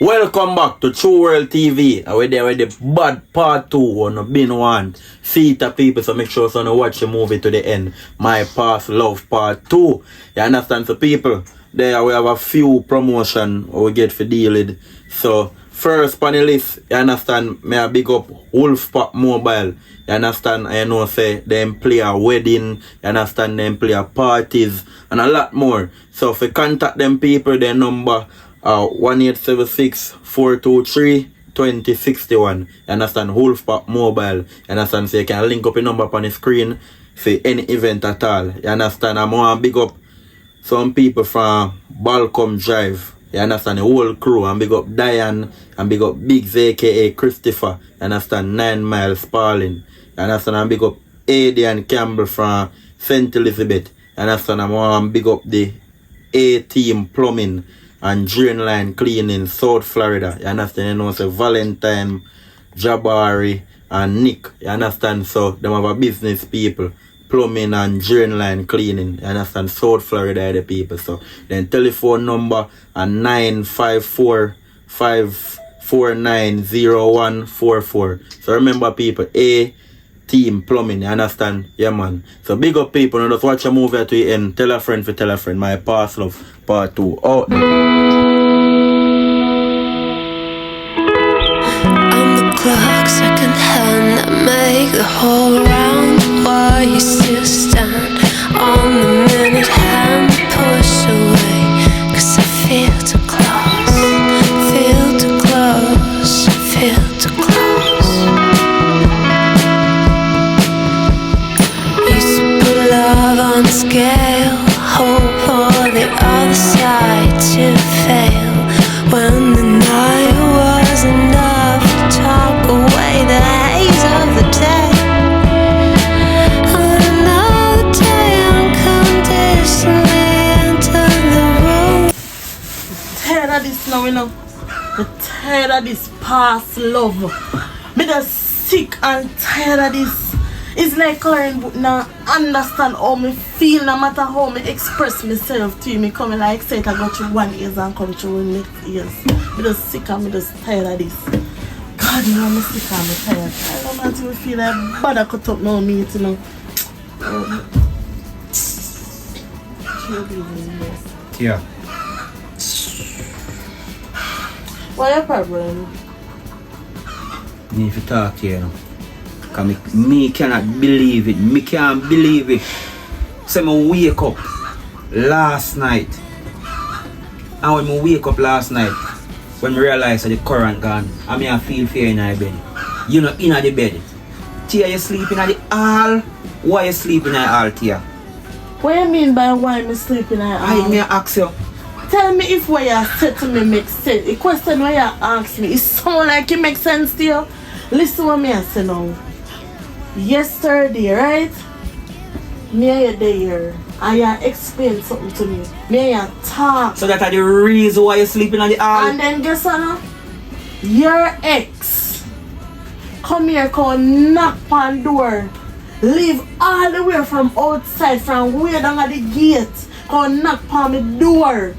Welcome back to True World TV. And we're there with the bad part 2 on the bin one. See the people, so make sure you watch the movie to the end. My Past Love Part 2. You understand? So people, there we have a few promotion we get for deal with. So first panelist, you understand, may I big up Wolfpack Mobile. You understand? I know say them play a wedding, you understand, them play a parties and a lot more. So if you contact them people, their number 1876-423-2061. You understand? Wolfpack Mobile. You understand? So you can link up your number on the screen for any event at all. You understand? I'm going to big up some people from Balcom Drive. You understand? The whole crew. And big up Diane. And big up Biggs aka Christopher. You understand? 9 Miles Sparling. You understand? And big up Eddie and Campbell from St. Elizabeth. You understand? I'm going to big up the A-Team Plumbing and Drain Line Cleaning, South Florida. You understand? You know, so Valentine, Jabari, and Nick. You understand? So, them have a business people. Plumbing and Drain Line Cleaning. You understand? South Florida are the people. So, then telephone number and 954-549-0144. So, remember people, A-Team Plumbing. You understand? Yeah, man. So, big up people. Now, just watch a movie to the end. Tell a friend for tell a friend. My Past Love Part 2. Oh. Clock, second hand, I make the whole round. While you still stand on the minute hand, push away, 'cause I feel too close, feel too close, feel too close. Used to put love on scale, hope for the other side to fail. When the night was enough to talk away the haze of the day. Another day unconditionally enter the room. Tired of this now, you know. I'm tired of this past love. Me just sick and tired of this. It's like Karen but now understand how me feel, no matter how me express myself to you. Me coming like say I go through 1 year and come through next years. Me just sick and me just tired of this. God, you know me sick and me tired. I don't know until me feel like bad I cut up now me, you know. Yeah. What your problem? I need to talk to you now. Because me cannot believe it. Me can't believe it. So I wake up last night. And when I wake up last night, when I realize that the current gone, I mean I feel fear in my bed. You know, in the bed. Tia, you sleeping at the hall? Why you sleeping at the hall, Tia? What you mean by why I'm sleeping at the hall? I may ask you. Tell me if what you said to me makes sense. The question what you ask me, it sound like it makes sense to you. Listen what me I say now. Yesterday, right? Me and you there. And you explained something to me. Me and you talk. So that's the reason why you're sleeping at the hall? And then guess what now? Your ex come here, come knock on door. Leave all the way from outside, from way down at the gate. Come knock on the door.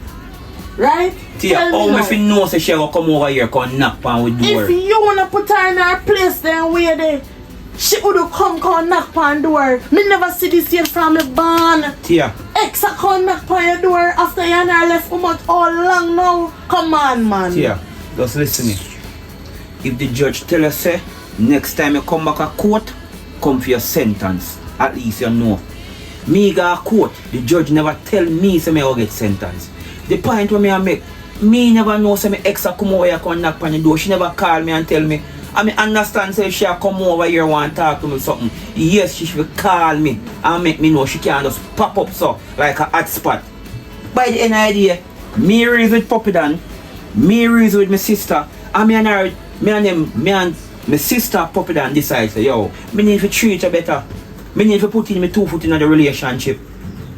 Right? Tia, how if you know so she will come over here, come knock on the door? If you wanna put her in her place, then where they she would come knock on the door. Me never see this yet from the barn. Tia. Ex a come knock on your door after you and her left for all long now. Come on, man. Tia, just listen me. If the judge tell us say next time you come back a court, come for your sentence. At least you know. Me got a court. The judge never tell me say me will get sentenced. The point where I make, me never know say my ex a come over here come knock on the door. She never call me and tell me. I mean, understand, say she come over here and talk to me something. Yes, she should call me and make me know she can't just pop up so, like a hot spot. By the end of the day, me raised with Puppy Dan, me raised with my sister, and me and my sister Puppy Dan decide, say, yo, me need to treat her better. Me need to put in my 2 foot in the relationship.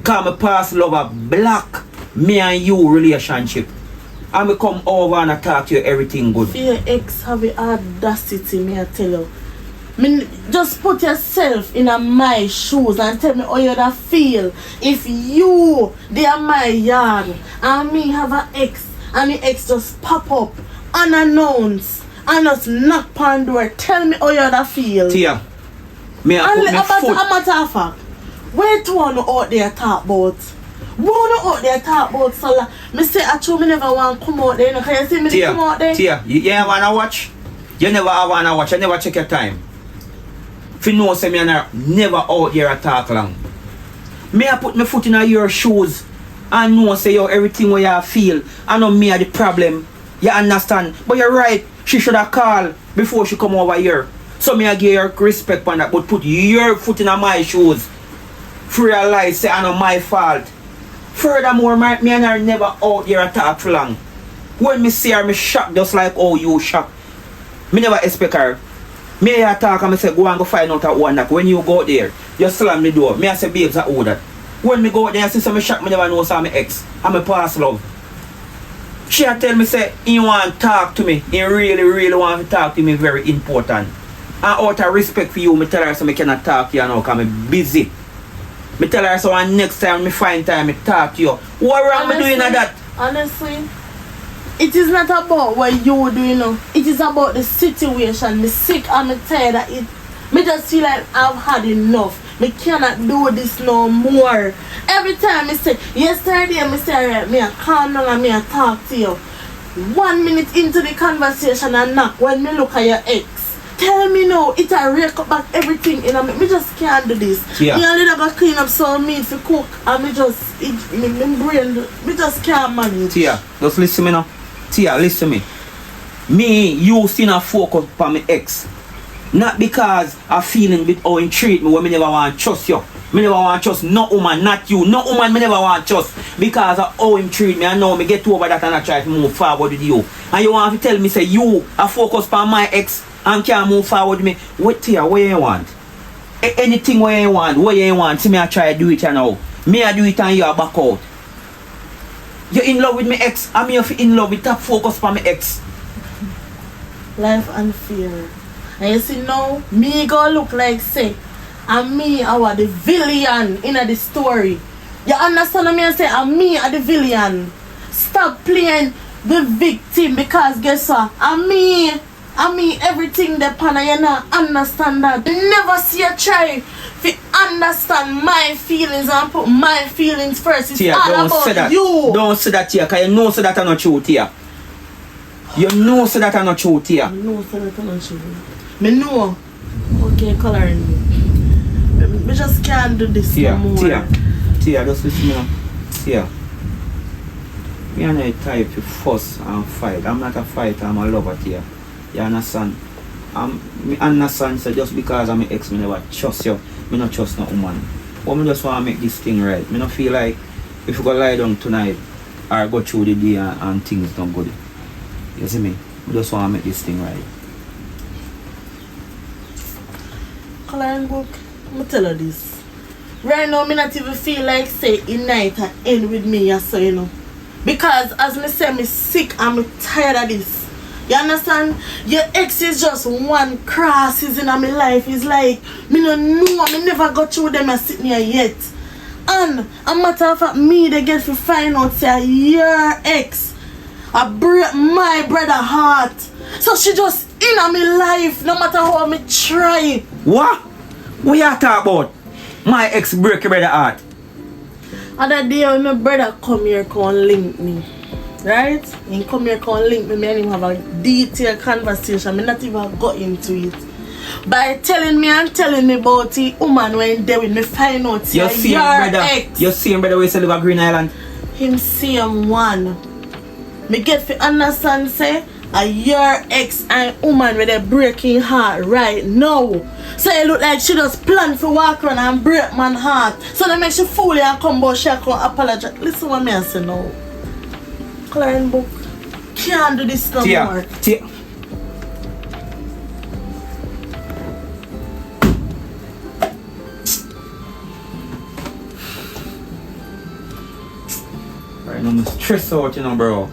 Cause my past lover black me and you relationship. And we come over and I talk to you everything good. For your ex have the audacity, me I tell you. Just put yourself in my shoes and tell me how you da feel if you they are my yard and me have an ex and the ex just pop up unannounced and just knock on door. Tell me how you feel. Tia, me I And put my about foot. a matter of fact, where to one out there talk about? One out there talk about so me say I true me never want to come out there. Can you see me come out there? Tia, you wanna watch? You never wanna watch. You never check your time. If you know say me never out here a talk long. Me I put my foot in your shoes and know say yo everything what you feel. I know me are the problem. You understand? But you're right. She should have called before she come over here. So me I give her respect on that, but put your foot in my shoes. Realize say I know my fault. Furthermore, me and her never out here a talk for long. When me see her, me shocked just like how you shocked. Me never expect her. Me hear her talk and me say go and go find out at one that when you go there, you slam the door. Me I say babes I owe that. When me go out there I see some shock, me never know say my ex. I'm a past love. She a tell me say he want to talk to me. He really want to talk to me very important. And out of respect for you, me tell her so me cannot talk to you now because I'm busy. Me tell her so and next time me find time me talk to you. What wrong me doing that? Honestly, it is not about what you do, you know. It is about the situation. Me sick and me tired of it. Me just feel like I've had enough. Me cannot do this no more. Every time me say, yesterday me say, alright, me a calm down and me a talk to you. 1 minute into the conversation and knock when me look at your ex. Tell me now, it a rake up back everything in me. Me just can't do this. Yeah. Me a little go clean up some meat for cook and me just, me brain, me just can't manage. Tia, just listen me now. Tia, listen me. Me, you still not focus on my ex. Not because I feeling with how he treat me when me never want to trust you. Me never want to trust no woman, not you. No woman me never want to trust. Because of how him treat me, I know me get over that and I try to move forward with you. And you want to tell me say you are focused on my ex and can't move forward with me. What Tia, what you want? Anything what you want, see me I try to do it now. Me I do it and you are back out. You in love with my ex, I'm here in love with that focus on my ex. Life and fear. And you see now, me go look like say, and me I was the villain in the story. You understand what I say? And me are the villain. Stop playing the victim because guess what? And me everything depend on you not understand that. Never see a try to understand my feelings and put my feelings first. It's Tia, all don't about say that. you. Don't say that, Tia, because you know so that are not true, Tia. You know so that are not true, Tia. I know so that I'm not true. Me know. Okay, coloring me. Me just can't do this Tia, no more. Tia, just listen now. Tia. Me and I type to fuss and fight. I'm not a fighter, I'm a lover, Tia. You understand? Me understand, so just because I'm an ex, me never trust you. Me not trust no woman. But me just want to make this thing right. Me not feel like if you go lie down tonight or go through the day and things don't good. You see me? Me just want to make this thing right. Coloring book, me tell you this. Right now, me not even feel like say in night and end with me, so you know. Because as me say, me sick and me tired of this. You understand? Your ex is just one crosses in my life. It's like, me no know, me never got through them and sitting here yet. And a matter of fact, me they get to find out say your ex I break my brother heart. So she just in my life, no matter how me try. What? What you talk about? My ex break your brother heart. Other day when my brother come here come link me. Right? He come here come link me and him have a detailed conversation. Me not even got into it. By telling me about the woman when there with me find out You see your brother? ex. You see your brother where he live at Green Island? Him same one. Me get to understand say your ex and woman with a breaking heart right now. So it look like she just plan for walk around and break my heart. So that makes she fool and come but she come apologize. Listen what me I say now. Coloring book. Can't do this no more. Tia. Right now I'm stressed out, you know, bro.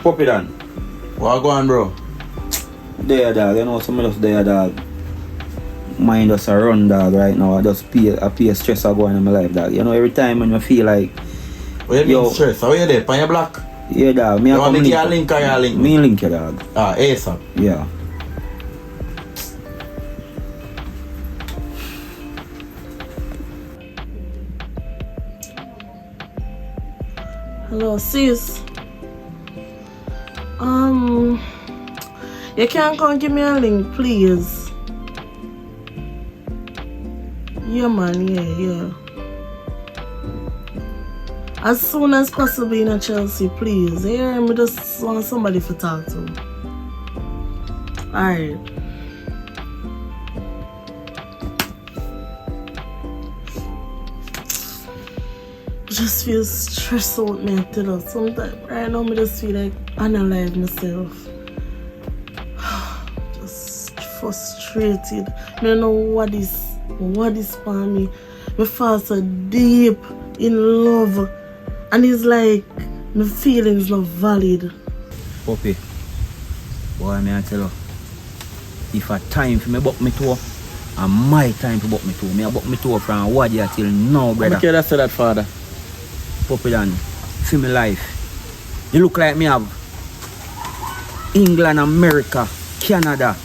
Pop it on. What go on, bro? There, dog. You know, some of us there, dog. Mind us a run, dog, right now. I pay stress I going in my life, dog. You know, every time when I feel like... What you mean stress? How you there? Pan your block? Yeah, dog. You want me to get a link or you link? Me link you, dog. Ah, ASAP. Yeah. Hello, sis. You can't come give me a link, please. Yeah, man, yeah. As soon as possible in Chelsea, please. Here, I just want somebody to talk to. Alright. Just feel stressed out, man. Sometimes right now, I just feel like I'm alive myself. Just frustrated. I don't know what is for me. I fall so deep in love, and it's like my feelings not valid. Puppy, boy, may I tell you, if a time for me buck me toe, and my time for buck me toe, me I buck me toe from what year till now, brother. How much you say that, father? Puppy Dan, for my life. You look like me have England, America, Canada.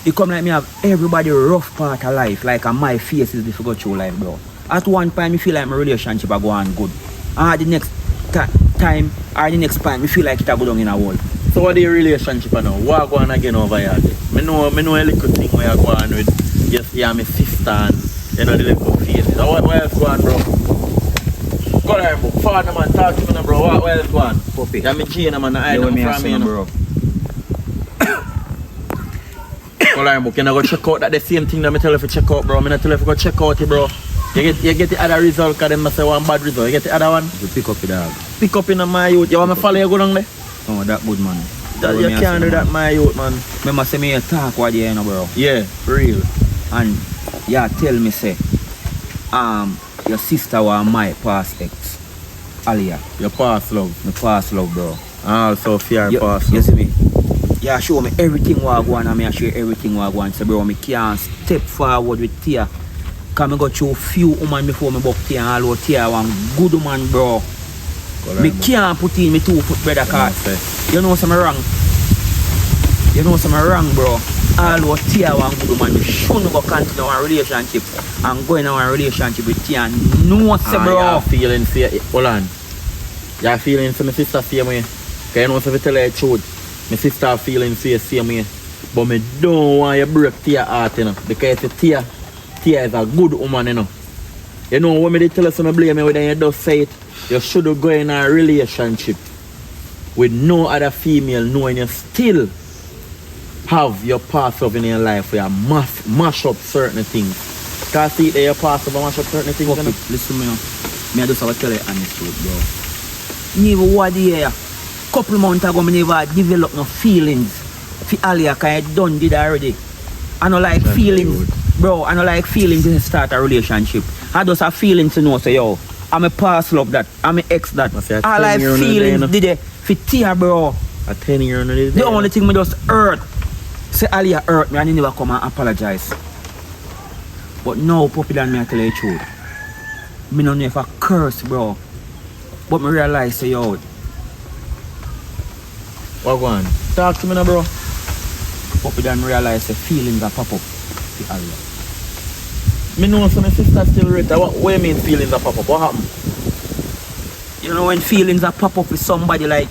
You come like me have everybody rough part of life, like my face is difficult through life, bro. At one point, I feel like my relationship are going good. And the next time, or the next time, I feel like it are going in a wall. So what the relationship now? What going again over here? I know a little thing where you go on with, yes, yeah, my sister and, you know, the little face. So what else go on, bro? Go there, bro. Father, man, talk to me now, bro. What else go on? Puppy. Yeah, me Gina, man, I know know from me, you know. bro. Go there, bro. Can I go check out that the same thing that I tell you to check out, bro? I tell you to go check out it, bro. You get the other result, because them say one bad result. You get the other one? You pick up the dog. Pick up in my youth. You want me to follow you go down there? Oh, that good, man. You can't do that, my youth, man. Remember, say me talk what you know, bro. Yeah, real. And yeah, tell me, say, your sister was my past ex, Alia. Your past love. My past love, bro. Also fear past You love. see me? Yeah, show me everything what I want, and I share everything what I want. So, bro, I can't step forward with Tia. Because I go through a few women before I book Tia, and all over Tia one good woman, bro. I can't put in my 2 foot, brother, cause you know something wrong. You know something wrong, bro. All over Tia one good woman. You shouldn't go continue our relationship and go in our relationship with Tia. No, say, bro. You're feeling fear. Hold on. You're feeling for my sister same way. Because you know, if I tell you the truth, my sister feeling fear same way. But I don't want you to break Tia heart, you know. Because it's Tia is a good woman, you know. You know, when I tell you something, blame me when you just say it, you should go in a relationship with no other female knowing you still have your past love in your life where you mash up certain things. Can't see that your past love mash up certain things, you know? Listen me now. Me I just have to tell you honest truth, bro. Never what year, couple months ago, I never develop no feelings for Alia, because I done did already. I don't like that's feelings, bro. I don't like feelings to start a relationship. I just have feelings to know, say, yo, I'm a past love that, I'm an ex that. I like feelings did it for Tia, bro. A 10-year on the The only thing me just hurt, say Alia hurt me and he never come and apologize. But now, Puppy Dan, me I tell you the truth. Me don't know if I curse, bro. But me realize, say, yo. What go on? Talk to me now, bro. Puppy Dan realize the feelings that pop up to Alia. Me know some my sister still rate. What do you mean feelings that pop up? What happened? You know when feelings that pop up with somebody, like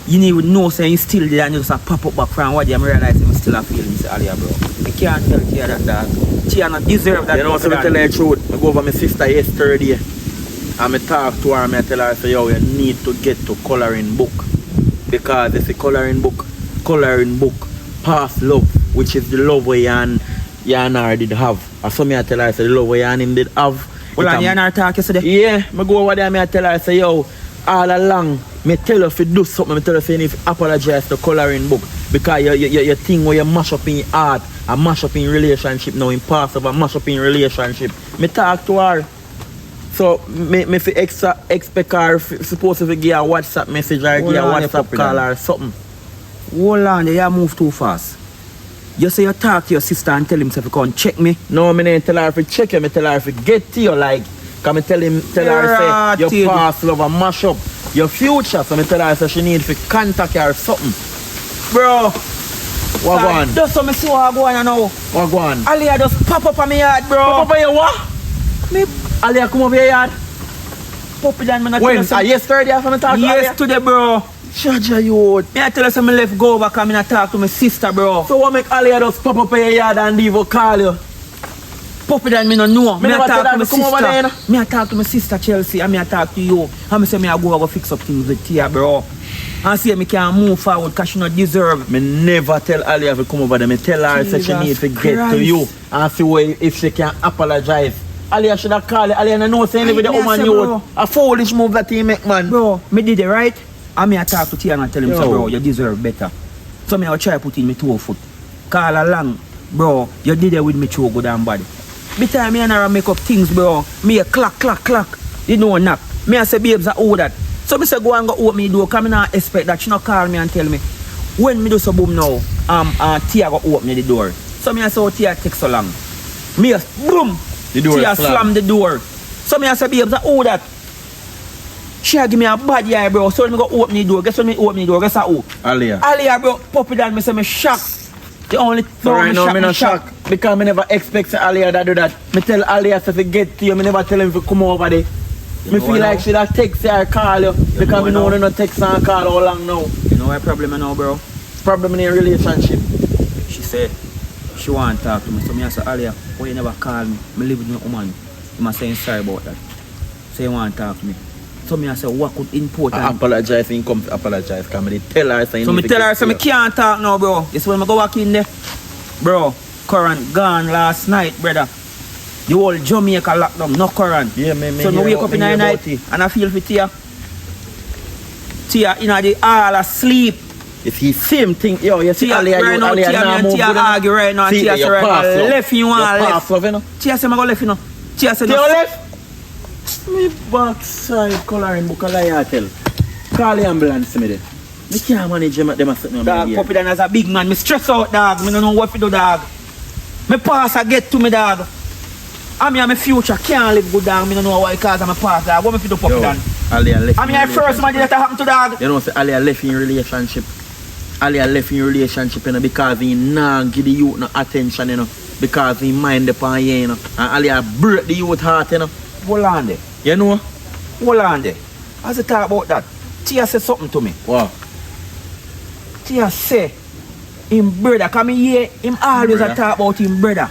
you need to know saying still there and you just pop up back from what you realize you still have feelings to Alia, bro. I can't tell Tia that dog. Tia not deserve that. You know so me tell you the truth. I go over my sister yesterday and I talk to her and I tell her, say, yo, you need to get to coloring book. Because it's a coloring book, past love, which is the love where you and her did have. Or some I tell her, say, the love where you and him did have. Well, and you and her talk yesterday? Yeah, I go over there and I tell her, say, yo, all along, me tell her if you do something, me tell her, say, you need to apologize to coloring book. Because your thing where you mash up in your heart, and mash up in your relationship now, in past of a mash up in your relationship. Me talk to her. So, me fi expect her supposed to give a WhatsApp message or give a WhatsApp call or something. Hold on, you move too fast. You say you talk to your sister and tell him to come check me. No, me didn't tell her to check you, me tell her to get to you, like, cause me tell her say your past love and mash up your future, so me tell her say she need to contact you or something. Bro. What go on? Just so me see what go on now. What go on? Ali just pop up on my yard, bro. Pop up on your what? Me Ali come over your yard? puppy down, man. When? Yesterday after me talk to Yes, today, bro. Charger you. Me I tell you some left go back and I talk to my sister, bro. So what make Ali just pop up in your yard and leave a call you? Puppy down, me no know. Me I never talk tell to my her to come over there, you know? sister. Me I talk to my sister Chelsea and me I talk to you. And me say me I go fix up things with Tia, bro. And see me can move forward because she not deserve. Me never tell Ali to come over there. Me tell her that she need to get to you and see if she can apologize. Ali should have called you. Ali no know saying with the woman you. A foolish move that he make, man. Bro, me did it right. And me I talk to Tia and I tell him, Yo. so bro, you deserve better. So me I try put in my 2 foot. Call along, bro, you did it with me too good and bad. By time me and her make up things, bro, me a clack. You know knock. Me I say babes I owe that. So me say go and go open me door, cause me not expect that she not call me and tell me. When me do so boom now, Tia go open me the door. So me I say, oh, Tia take so long. Me a boom, The door Tia slam. slam the door. So me I say babes I owe that. She a give me a bad eye, bro. So when me go open the door, guess when me open the door, guess who? Alia. Alia, bro, puppy down, me say me shocked. The only So right now me not shocked because me never expect Alia to do that. Me tell Alia to get to you, me never tell him to come over there. Me feel like she that text her call you because me know they not text and call how long now. You know what problem now, bro? Problem in a relationship. She said she want to talk to me. So me I say, Alia, why you never call me? Me live with your woman. You must say sorry about that. So you want to talk to me. So me I say, what could important? I apologize and come to apologize because me tell her saying. So me tell her, so me can't talk now, bro. This when I go back in there. Bro, current gone last night, brother. The whole Jamaica lockdown, no current. Yeah, me So me wake up in the night and I feel for Tia. Tia in the all asleep. If he same thing, yo, you see Tia Alia, right you now, Alia Tia now and move Tia good argue right now. See, Tia say right now, left you want left. Love, you know? Tia say I go left, you know. Tia say Tia no. left? Me backside coloring book a lie tell. Call the ambulance me there. Me can't manage them a sitting on Dog, me puppy dan as a big man. Me stress out, dog. Me don't know what to do, dog. Me pass a get to me, dog. I mean, my future can't live good, dog. Me don't know why because I'm a past, dog. What me fi do, puppy dan? Alia left. I mean, I first man that happen to, dog. You know, say Alia left in relationship. Alia left in relationship, you know, because he nah give the youth no attention, you know. Because he mind upon you, you know. And Alia break the youth heart, you know. Hold on there. You know? Hold on there. As you talk about that, Tia say something to me. Wow. Tia say, him brother, come here, him always Brother? a talk about him brother.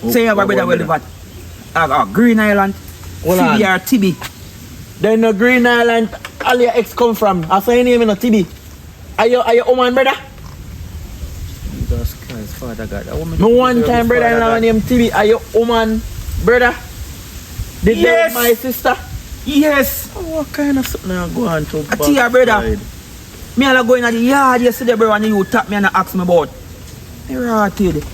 Say you have a brother will live at Green Island, Hold on. CBR TB. Then the Green Island, Alia ex come from. I say your name in a TB. Are you woman brother? Jesus Christ, Father God. That woman Me one time brother-in-law named TB. Are you woman brother? Did Yes. my sister? Yes. Oh, what kind of something I go on to? I tell you, brother. Me all go in the yard yesterday, bro, and you tap me and ask me about. Me rotted.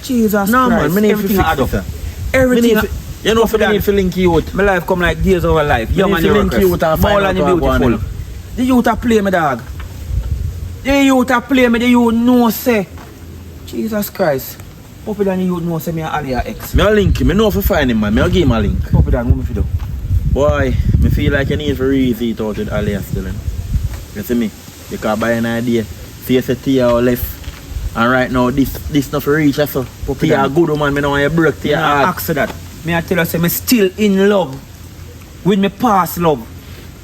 Jesus No Christ. man, me need everything to add fix up. it. Everything. You know, if you need to link you out. My life come like days over life. Young and need to link you out and find More out than what go on, beautiful. The youth a play me, dog. The youth a play me, the youth know say. Jesus Christ. Puppy than the youth know say me and Ali are ex. Me a link him. Me know if you find him, man. Me a give him a link. Puppy than what me fi do? Boy, me feel like you need to re-ease it out with Alia still. You see me? Because by an idea, see you say Tia or left. And right now, this not for reach us. So. Tia a good woman, me don't want you break Tia Nah, heart. ask her that. Me I tell her say me still in love with me past love.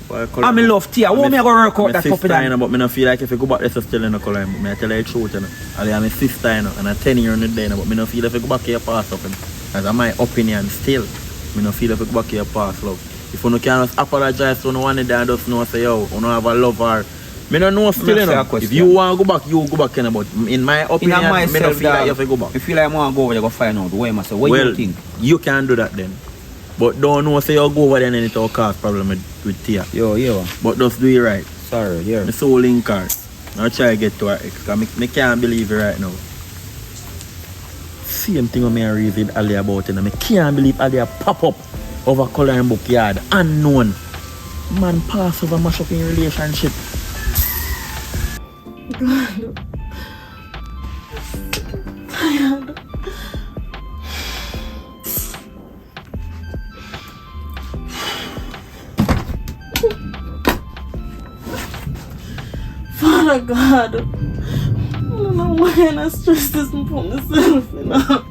Boy, I'm in love Tia. What me I go work out that puppy sister, you than? know, but me not feel like if you go back there, so still in the color. But me I tell you the truth, you know. Alia my sister, you know, and I'm 10 years in the day, you know, but me not feel if you go back to your past love. You know. As my opinion still, me not feel if you go back to your past love. If you can't apologize to no one and just know say yo, you don't have a love or me don't know still, you know. If you want to go back, you go back, you know, but in my opinion, In me don't feel like you have to go back. I feel like I want to go over there go find out where myself. What Well, you think? you can do that then. But don't know say you go over there and it will cause problem with Tia. Yo. But just do it right. Sorry, yeah. Me so link her. I'll try to get to her ex. Because me can't believe it right now. Same thing when I read Alia about it. I can't believe Alia pop up over coloring book yard. Unknown. Man pass over mash up in relationship. tired. Father God, I don't know why I stress this for myself, you know.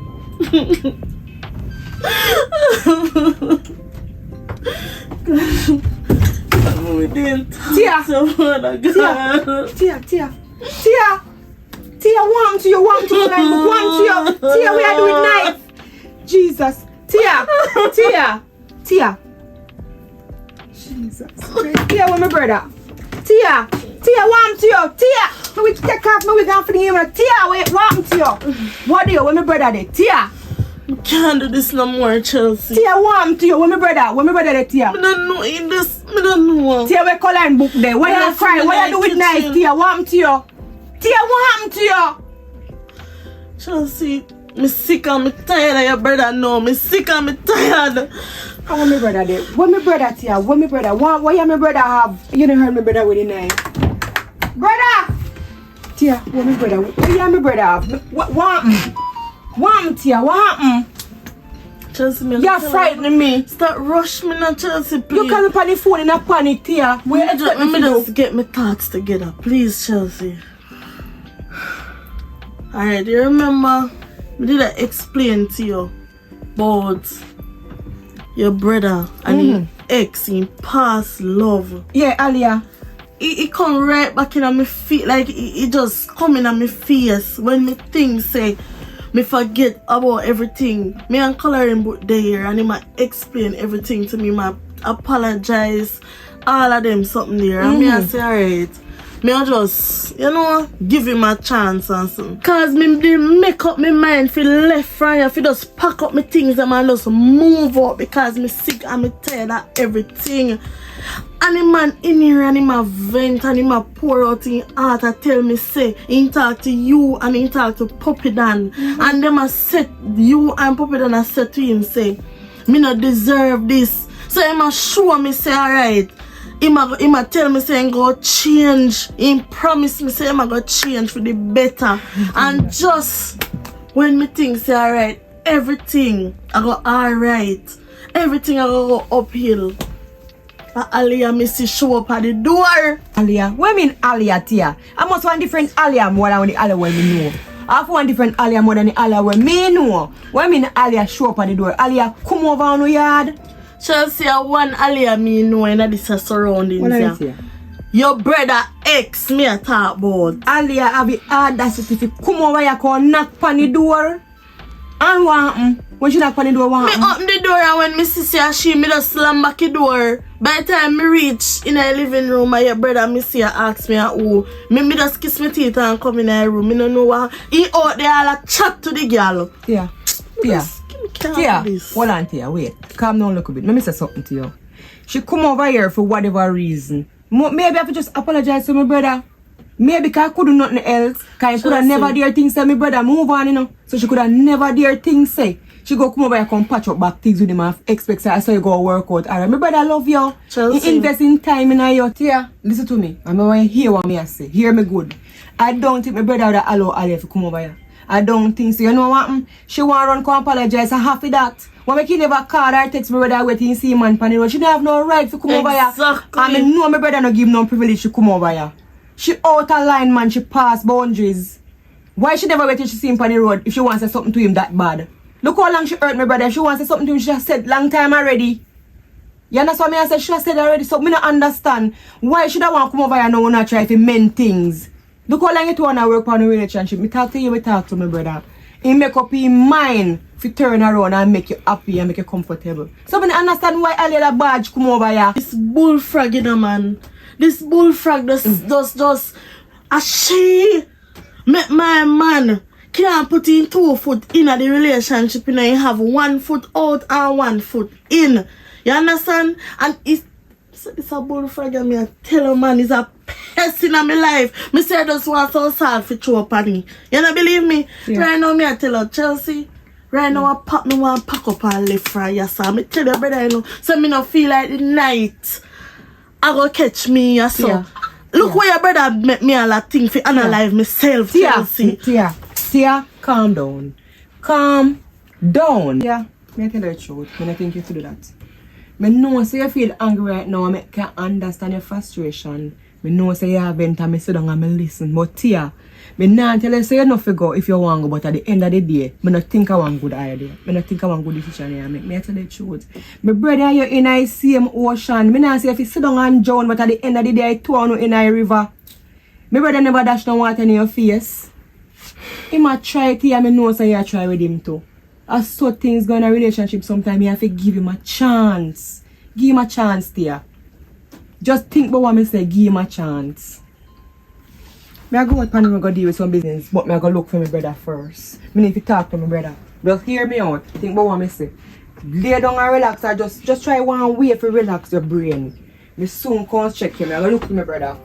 We didn't talk to Father God. Tia, warm to you, warm to you, Tia, we are doing night. Jesus, Tia. Jesus, Tia, with my brother. Tia, warm to you, Tia. We take off my wig and for the camera. Tia, wait, warm to you. What do you, with my brother there, Tia? I can't do this no more, Chelsea. Tia, warm to you, with my brother there, Tia. I don't know in this, I don't know. Tia, we call and book there. Why you cry? Why you do it nice, Tia? Warm to you. Tia, warm to you. Chelsea, me sick and me tired of your brother now. Me sick and me tired. How my brother there? What my brother, Tia? What my brother? Why you my brother have? You don't heard my brother with the knife. Brother! Tia, what my brother? What you my brother have? What happened? What happened, Tia? What happened? Chelsea, me You're frightening me. Stop rush me now, Chelsea, please. You call me on the phone in a panic, Tia. Let me just get my thoughts together, please, Chelsea. Alright, you remember, I did I explain to you about your brother and his ex in past love. Yeah, Alia. It come right back in on my feet, like it just come in on my face when me things say me forget about everything. Me and coloring book there and he might explain everything to me, ma apologize, all of them something there. And me I say alright. Me I just, you know, give him a chance and something. Cause me did make up my mind for left from here, for just pack up my things and just move up because me sick and me tired of everything. And the man in here and him a vent and him a pour out in heart and tell me say he talk to you and he talk to Puppy Dan. And them a set you and Puppy Dan a said to him say me not deserve this. So him a show me say alright. Him a tell me say him go change. Him promise me say him a go change for the better. And just when me think say alright, everything I go alright. Everything I go uphill. Alia missy show up at the door. Alia? What I mean Alia, Tia? I must want different Alia more than the Alia when me know. I have one different Alia more than the Alia when me know. What I mean Alia show up at the door? Alia come over on the yard. Chelsea, one Alia me know in this surroundings. What are you? Your brother ex me a talk about. Alia have the audacity to come over here and knock on the door. And what happen? When she knock on the door, what happen? Me open the door and when me see her, she me just slam back the door. By the time me reach in the living room, my brother me see her ask me who. Me just kiss my teeth and come in the room. Me don't know what. He out there all a chat to the girl. Tia, hold on, Tia, wait. Calm down a little bit. Let me say something to you. She come over here for whatever reason. Maybe I have to just apologize to my brother. Maybe because I could do nothing else. Because I could have never dare things say my brother move on, you know. So she could have never dare things say. She go come over here and patch up back things with him and expect her, I saw you go work out. Alright, my brother love you. Chelsea. He invest in time in you. Tia, listen to me. I'm going to hear what me I say. Hear me good. I don't think my brother would allow Alia to come over here. I don't think so. You know what? She want to run come apologize. I happy that. When I never call her, text my brother waiting to see him on the road. She don't have no right to come over here. Exactly. And I know my brother not give no privilege to come over here. She out of line, man. She pass boundaries. Why she never wait till she see him on the road if she wants to say something to him that bad? Look how long she hurt my brother. If she wants to say something to him, she has said long time already. You understand me? I said she has said already. So I don't understand why she don't want to come over here now and not try to mend things. Look how long you want to work on a relationship. Me talk to you, we talk to my brother. He make up his mind to turn around and make you happy and make you comfortable. So I don't understand why Alia badge come over here. This bullfrog, you know, man. This bullfrog just a she make my man can't put in 2 foot in the relationship, you know, you have 1 foot out and 1 foot in. You understand? And it's a bullfrog, and I tell you, man, it's a pest in my life. Me say I just want some salt to throw up on me. You don't believe me? Yeah. Right now, me I tell you, Chelsea, right now me want to pack up and left for you, so me tell you, brother, you know, so me not feel like the night I go catch me, so. Yeah. Look where your brother make me a lot of things to analyze myself, Chelsea. Tia, calm down. Calm down. Yeah, me tell you the truth. I don't think you have to do that. I know say you feel angry right now. I can understand your frustration. I know say you have been and I sit down and I listen. But Tia, I not tell you say you not figure if you want to go, but at the end of the day, I don't think I want good idea. I don't think I want good decision here. I tell you the truth. My brother, you're in the same ocean. I not say if you sit down and drown, but at the end of the day, I throw you in a river. My brother never dash no water in your face. He might try it here, I know say you try with him too. I saw things go in a relationship sometimes, you have to give him a chance. Give him a chance, dear. Just think about what I say, give him a chance. I go out and go deal with some business, but I go look for my brother first. I need to talk to my brother. Just hear me out. Think about what I say. Lay down and relax, or just try one way to relax your brain. I soon come check him. I go look for my brother.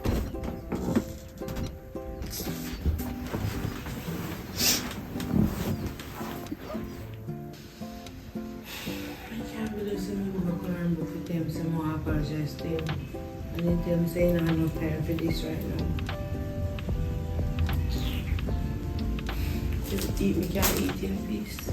Apologize to him. And then tell him saying I have no time for this right now. Just eat me, can't eat in peace.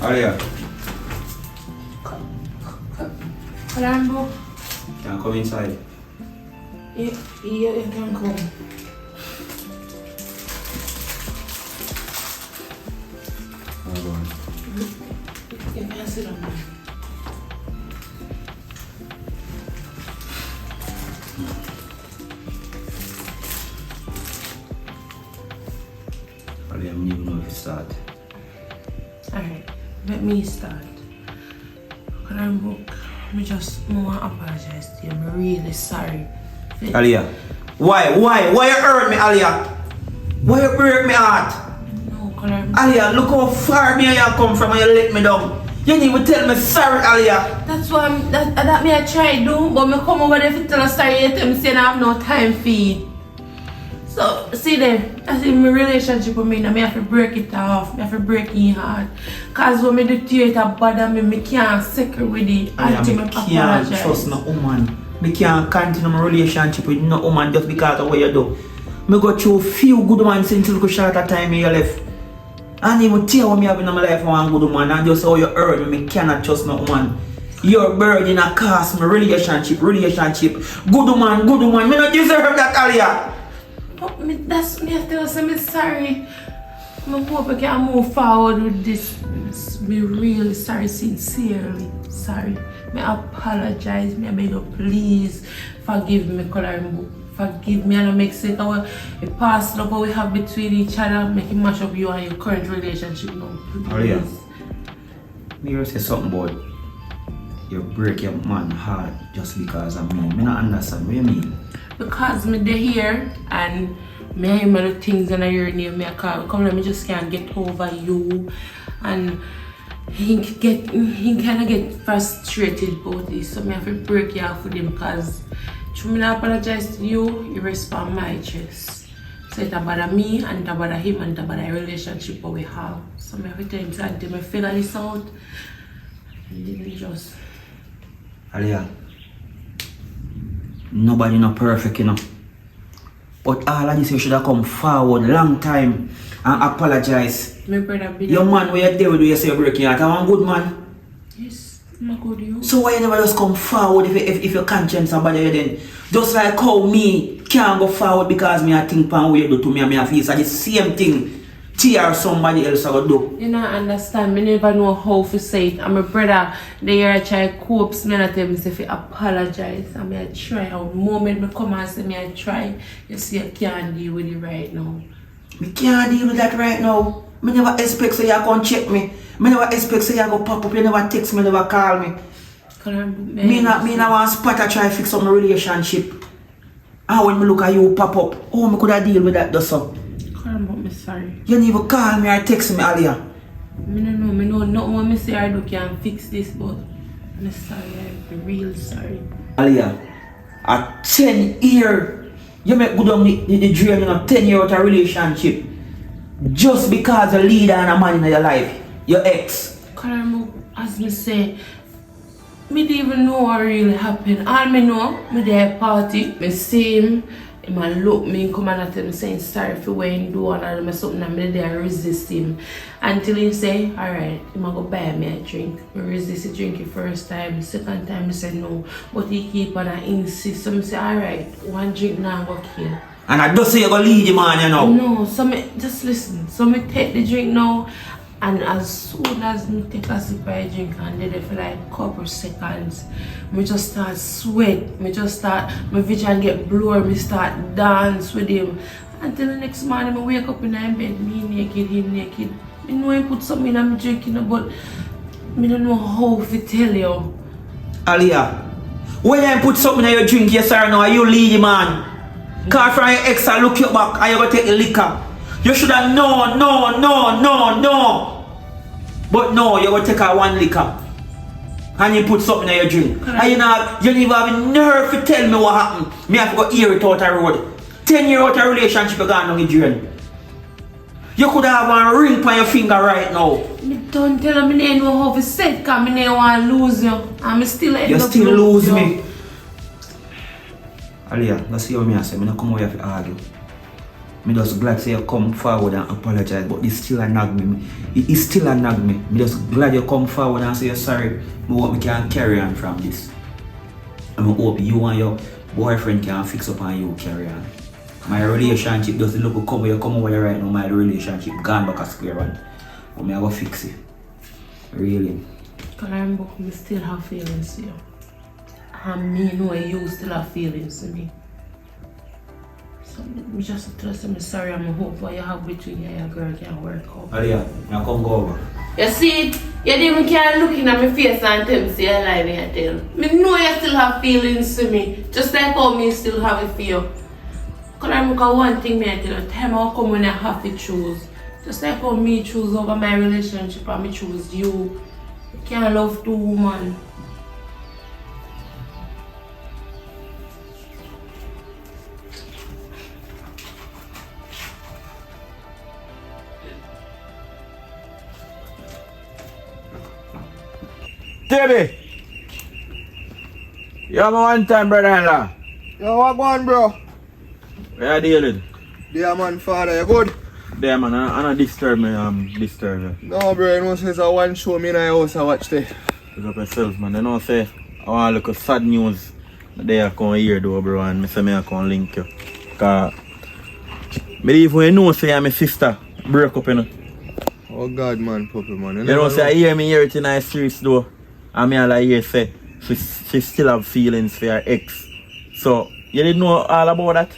Alia. Rambo. Can I come inside? Yeah, you can come. Oh, go on. You can sit down now. Alia, I don't even know if to start. Alright, let me start. Rambo, I just want to apologize to you. I'm really sorry. Alia, why you hurt me, Alia? Why you break me heart? No, Rambo. Alia, look how far me and you come from and you let me down. You didn't even tell me sorry, Alia. That's why that me I try do, but me come over there to tell us sorry. You tell me saying I have no time for it. So see there, as in my relationship with me, now me have to break it off. Me have to break it hard. Cause when me do to it, it bother me. Me can't secure with it until me apologize. I can't trust no woman. Me can't continue my relationship with no woman just because of what you do. Me go through few good ones since a little short time you left. And even tell what me have in my life for one good woman and just how you hurt me cannot trust no woman. Your burden a cost me relationship. Good woman. Me not deserve that, Alia. But me, that's me. I tell you, I'm sorry. I hope I can move forward with this. Me really sorry, sincerely sorry. Me apologize. Me I beg you, please forgive me, Rambo. Forgive me, and I make sense of the past love we have between each other, make it mash up you and your current relationship now. Alia, me hear say something about you break your man heart just because of me. Me not understand what you mean. Because me dey here and me hear my things and I hear name me a call. Come let me just can't get over you, and he kinda get frustrated about this. So me have to break you off with him because through me not apologize to you, you respond my chest. So it about me and it about him and it about the relationship that we have. So me have to tell him so until me figure this out. And then just Alia, nobody not perfect, you know. But all of this you should have come forward long time and apologize. my brother be Your man where you deal with you say you breaking heart, I'm a good man. yes, I'm a good you. So why you never just come forward if your conscience somebody you then? Just like how me can't go forward because me I think pan what you do to me and me I feel it's the same thing. Tear somebody else I would do. You don't understand, me never know how to say it. And my brother, they are try cope me and tell me say I apologize. And me I try. And the moment me come and say me I try, you see I can't deal with it right now. Me can't deal with that right now. Me never expect say you come check me. Me never expect say you go pop up, you never text me, never call me. Me not want spot I try fix up my relationship. And when me look at you pop up, oh me could have deal with that just so. But me I'm sorry. You didn't even call me or text me, Alia. I know nothing what I say I do can fix this, but I'm sorry, I'm real sorry. Alia, at 10 years, you make good on the dream, 10 years of a relationship. Just because a leader and a man in your life, your ex. Karamo, as me say, me didn't even know what really happened. All me know, me there party, me see him, he man look me, come and tell me saying sorry for what he do and all me something and me there resist him. Until he say, alright, he man go buy me a drink. Me resist the drink the first time, second time he said no. But he keep on and insist. So me say, alright, one drink now go kill. And I just say you go lead the man, you know. No, so me just listen. So me take the drink now, and as soon as me take a sip of the drink and did it for like a couple seconds, me just start sweat. Me just start, my vision get blurred. Me start dance with him until the next morning. Me wake up in my bed, me naked, him naked. Me know he put something in my drink, you know, but me don't know how to tell you. Alia, when you put something in your drink, yes or no, are you lead the man? Cause from your ex and look you back and you go take the liquor. You should have no. But no, you go take a one liquor. And you put something in your drink. Correct. And you don't even have the nerve to tell me what happened. Me have to go hear it out the road. 10 years out of relationship you gone down the drain. You could have one ring on your finger right now. Me don't tell him I know how to say it because I don't want to lose you. And I still end You up still lose you. me. Alia, let's see what I say. I don't come over here to argue. I'm just glad say you come forward and apologize, but this still a nag me. It is still a nag me. I'm just glad you come forward and say you're sorry. I hope we can carry on from this. I hope you and your boyfriend can fix up and you carry on. My relationship doesn't look come where you come over here right now. My relationship gone back a square one. But I go fix it. Really. Because I still have feelings for you. And me know you still have feelings to me. So I just tell you I'm sorry and I hope what you have between you and your girl can work out. Alia, now come go over. You see it? You didn't even care looking at my face and tell me say you lie me and tell. Me know you still have feelings to me. Just like how me still have it for you. Because I remember one thing me I tell you, time will come when I have to choose. Just like how me choose over my relationship and me choose you. You can't love two women. Debbie! You have me one time, brother-in-law. Yo, what going, bro? Where you dealing? Yeah, man, father, you good? There, man, I don't disturb me, disturb you. No, bro, you know, since I one show me in the house, I watch it. Pick up yourself, man. You know, say, I want to look at sad news. They are going here, though, bro, and I say I can link you. Because, I even you know, say, my sister break up, you know. Oh, God, man, puppy, man. You know, say, I hear it in the streets, though. And me like hear say, she still have feelings for her ex. So, you didn't know all about that?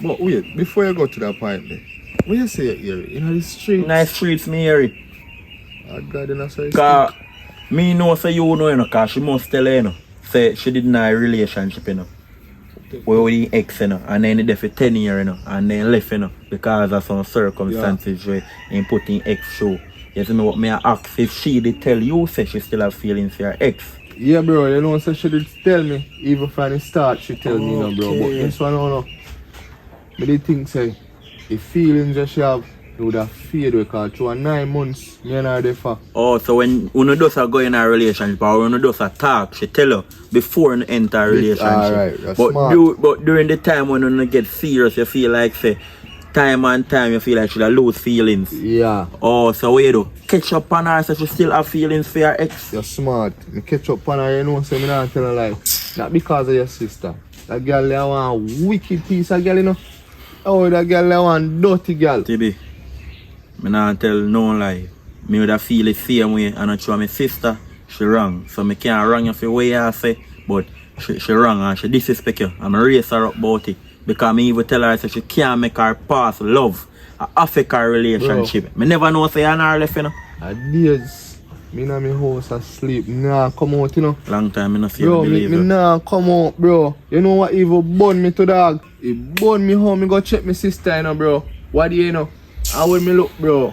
But wait, before you go to that point there, what you say you hear it? In the streets? In the streets, me hear it. Oh, God, you know, so you Because speak. me know say you know, because she must tell her, you know, say she didn't have a relationship, you know. With the ex, you know, and then they there for 10 years, you know, and then left, you know, because of some circumstances where he put in ex show. You see me what me ask if she did tell you say she still have feelings for her ex. Yeah, bro, you know, so she did tell me, even from the start, she tell me, you know, bro. But this one, no. But the thing say, the feelings that she have, it would have faded because through 9 months, me and her there for. Oh, so when you just go in a relationship or when you just talk, she tell you before you enter a relationship. Alright, that's smart. But during the time when you get serious, you feel like say, time and time you feel like she lose feelings. Yeah. Oh, so what you do? Catch up on her so she still have feelings for her ex? You're smart. Me catch up on her, you know, so me not tell her like, not because of your sister. That girl there want wicked piece of girl, you know. Oh, that girl there want dirty girl. TB, me not tell no lie. Me would have feel the same way and I show my sister, she wrong. So me can't wrong you for what you say, but she wrong and she disrespect you. And I raise her up about it. Because me even tell her that she can't make her pass love affect her relationship. Bro. Me never know say I'm her left, you know. Days, me in my house asleep, nah come out, you know. Long time me not see bro, you believe me you. nah come out, bro. You know what even burn me to dog? It burn me home, me go check my sister, you know, bro. What do you know? And when me look, bro,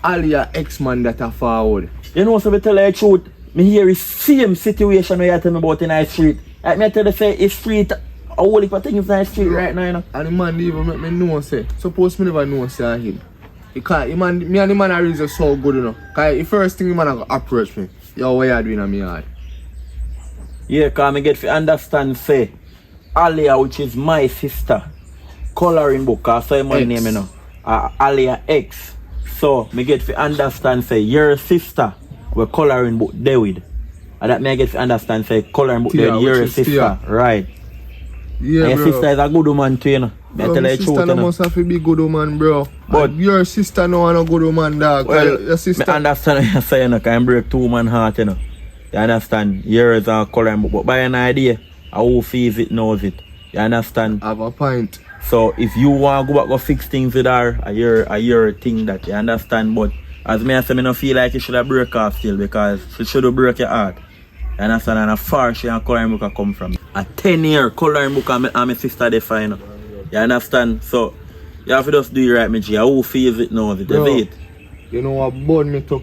Ali a ex-man that a forward. You know, so me tell you the truth. Me hear the same situation where you tell me about in the street. Like me tell you say it's street, a whole heap of things in the street right now, you know. And the man even make me know say, suppose me never know say him. Because me and the man are really so good, you know. Because the first thing the man go approach me, yo, what you doing in my yard? Yeah, because I get to understand, say, Alia, which is my sister, coloring book, I say my name, you know, Alia X. So, me get to understand, say, your sister, we coloring book David. And that me get to understand, say, coloring book David, your sister, Tia. Right. Yeah, and bro. your sister is a good woman too, you know. Me Bro, tell my you the sister truth, you no know. must have to be good woman, bro. But and your sister no want a good woman, dog. Well, your sister. me understand what you're saying, you know, can break two man heart, you know. You understand? Yours are coloring book, but by an idea, who feels it knows it. You understand? Have a pint. So if you want to go back go fix things with her, a year thing that you understand. But as me I say, me no feel like you should have break off still because she should have break your heart. You understand? And a far she and coloring book come from. A 10-year coloring book and my sister they find. You understand? So you have to just do it right, me G. Who feels it knows it. Bro, Is it? you know what burn me to?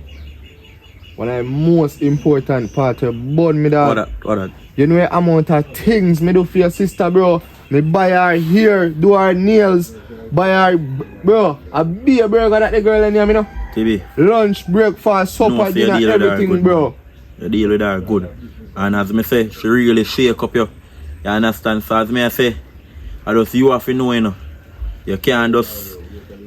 One of the most important part of burn me that. What that? You know the amount of things me do for your sister, bro. Me buy her hair, do her nails, buy her, bro, a beer burger that the girl in here, you know. TB. Lunch, breakfast, supper, dinner, everything, bro. You deal with her good. And as me say, she really shake up you. You understand? So as me I say, I just you have to know, you know. You can't just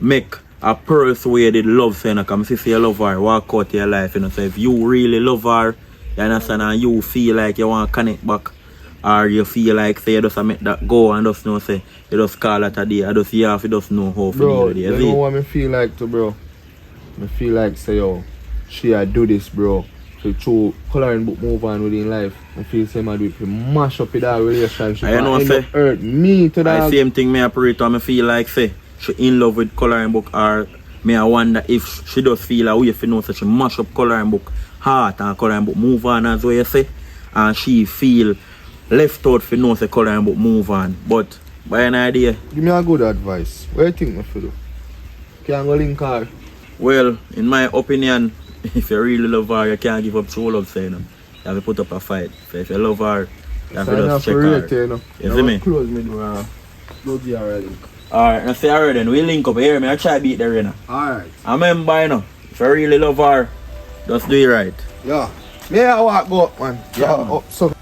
make a persuaded love saying, you know, come see you love her, walk out your life, you know. So if you really love her, you understand, and you feel like you want to connect back, or you feel like say you just make that go and just know say you just call it a day, I just you have to just know how to bro, deal with it. You know what me feel like to, bro? Me feel like say yo, she a do this, bro. So through coloring book move on within life. I feel same I do it to mash up with that relationship. I know end say up hurt me to that. The same thing me operate on. I feel like say she in love with coloring book, or me I wonder if she does feel a way if you know that she mash up coloring book heart and coloring book move on as well you say, and she feel left out for know say coloring book move on. But by an idea, Give me a good advice. What do you think me for do? Can go link her? well, in my opinion, if you really love her, you can't give up true love, say, you know. You have to put up a fight. So if you love her, you have to just check her. You know. You see me? Close me door. Go give her a link. Alright, now say alright then, we link up here, I try to beat the you know. Alright. I remember, you know, if you really love her, just do it right. Yeah. Me I walk go up, man. Yeah, man. So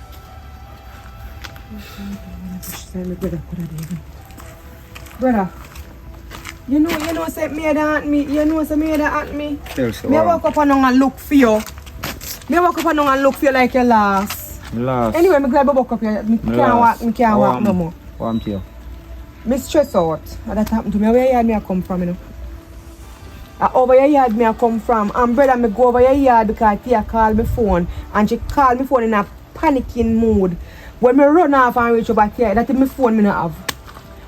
Brother, you know, say me that me. You know, say me that me. Me walk up and look for you. Me walk up and look for you like you lost. Anyway, me glad I walk up here. Me can't walk no more. Warm to you. Me stress out. And that happened to me. Where yard me I come from, you know? Over your yard me I come from. And brother, me go over your yard because Tia called me phone. And she called me phone in a panicking mood. When me run off and reach over Tia, that's my phone me not have.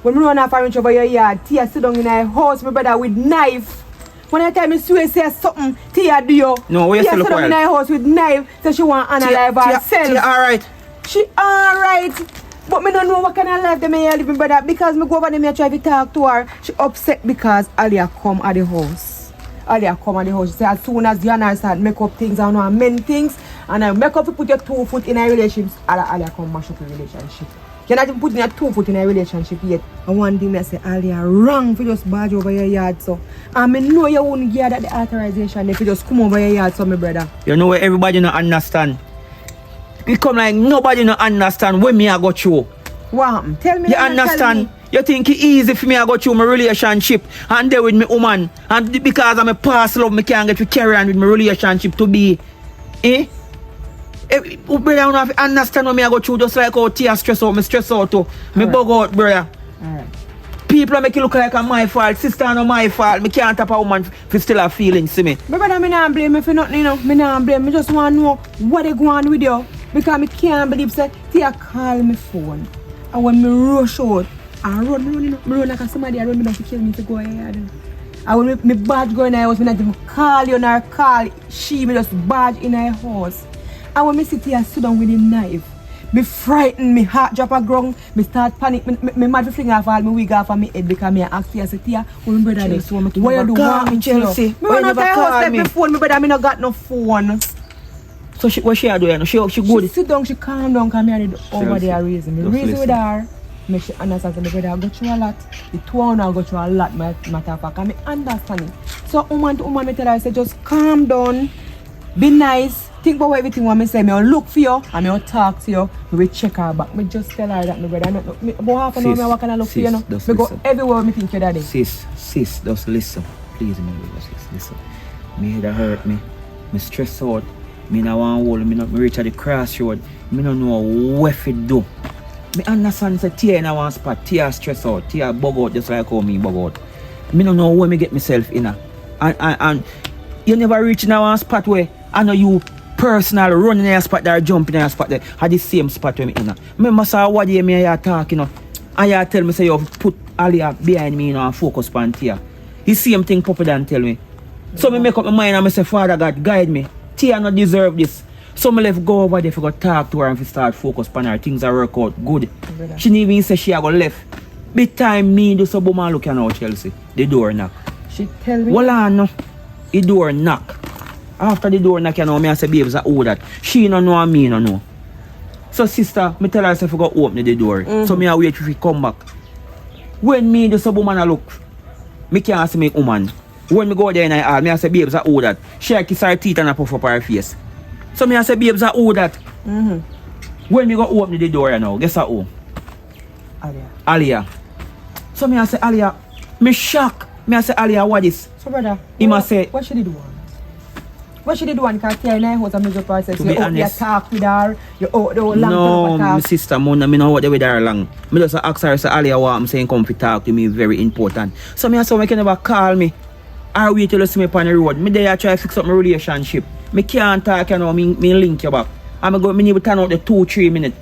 When me run off and reach over your yard, Tia sit down in her house, my brother, with knife. When I tell me swear say something, Tia do you. No, where you Tia still sit down in her house with knife, so she want to analyze herself. Tia, alright. She alright. But me don't know what kind of life they may live in, brother. Because me go over there, me try to talk to her. She upset because Alia come at the house. Alia come at the house. She say as soon as you and her start make up things and amend things, and I make up to put your 2 foot in a relationship, Alia come mash up the relationship. You're not even putting your 2 foot in a relationship yet. And one thing I say, Alia wrong for just barge over your yard, so. And I know you won't get that the authorization if you just come over your yard, so my brother. You know where everybody don't understand. It come like nobody don't understand when me I go through. What happened? Tell me. You understand? You think it easy for me I go through my relationship and there with me woman, and because I'm a past love me can't get to carry on with my relationship to be, eh? Brother, don't have to understand when me I go through, just like how Tia stress out, me stress out too. Me bug out, brother. Alright. People make it look like I'm my fault, sister not my fault. Me can't tap a woman if still have feelings, see me. My brother, me not blame me for nothing, you know. Me not blame. Me just want to know what they go on with you. Because me can't believe that Tia call me phone. And when me rush out, I run, you know. Me run like somebody I run me down to kill me to go ahead. And when me badge go in her house, me not even call you nor call she, me just badge in her house. And when me sit here sit down with a knife, Me frightened, me heart drop a ground, me start panic, me mad to fling off all my wig off of me head because me ask you, I say, Tia, what my brother Chelsea, do? What you do? call me, Chelsea. Me run out of house like my phone, my brother, me no got no phone. So what she a do, you know? She good? She sit down, she calm down, because me I need over there reason. Me Just reason with listen. her, me she understand, my brother I go through a lot. The two of them go through a lot, matter of fact, and me understand it. So woman to woman, me tell her, I say, just calm down, be nice, think about everything what me say. Me will look for you, and me will talk to you, me will check her back. Me just tell her that, my brother, about half an hour, me walk and I look for you, no? Me go everywhere me think you daddy. Sis, just listen. Please, me sis, listen. Me head a hurt me. Me stress out. Me no want hold. Me reach at the crossroad. Me no know what to do. Me understand say Tia in a one spot. Tia stress out. Tia bug out just like how me bug out. Me no know where me get myself in a. And you never reach in a one spot where I know you personal running in a spot there, jumping in a spot there. Had the same spot where me in a. Remember say what day me here talking, you know. And you tell me say you put Alia behind me, you know, and focus on Tia. The same thing Papa Dan tell me. So me make up my mind and I say, Father God, guide me. Tia not deserve this. So me left go over there for go talk to her and start focus on her. Things are work out good. She didn't even say she a go left. Big time me do so boom look at now Chelsea. The door knock. She tell me. Well on no. The door knock. After the door knock you know me I say babes I owe that. She no know and me no know. So sister, me tell her say for go open the door. So me I wait till she come back. When me do so boom look. Me can't see me woman. When me go there and I say babes I owe that. She kiss her teeth and I puff up her face. So me I say babes I owe that. When me go open the door now, guess who? Alia. So me I say Alia, me shock. Me I say Alia what is? So brother, He must say what she did want? What she did want? Because Tia in her house and me just process. To be honest, you talk with her, you out there long no, time my sister, me no what they with her long. Me just ask her say Alia what I'm saying come to talk to me very important. So me I say me can never call me. Or wait till you see me on the road. Me there try to fix up my relationship. Me can't talk, you know, me link you back. Me need to turn out the 2-3 minutes.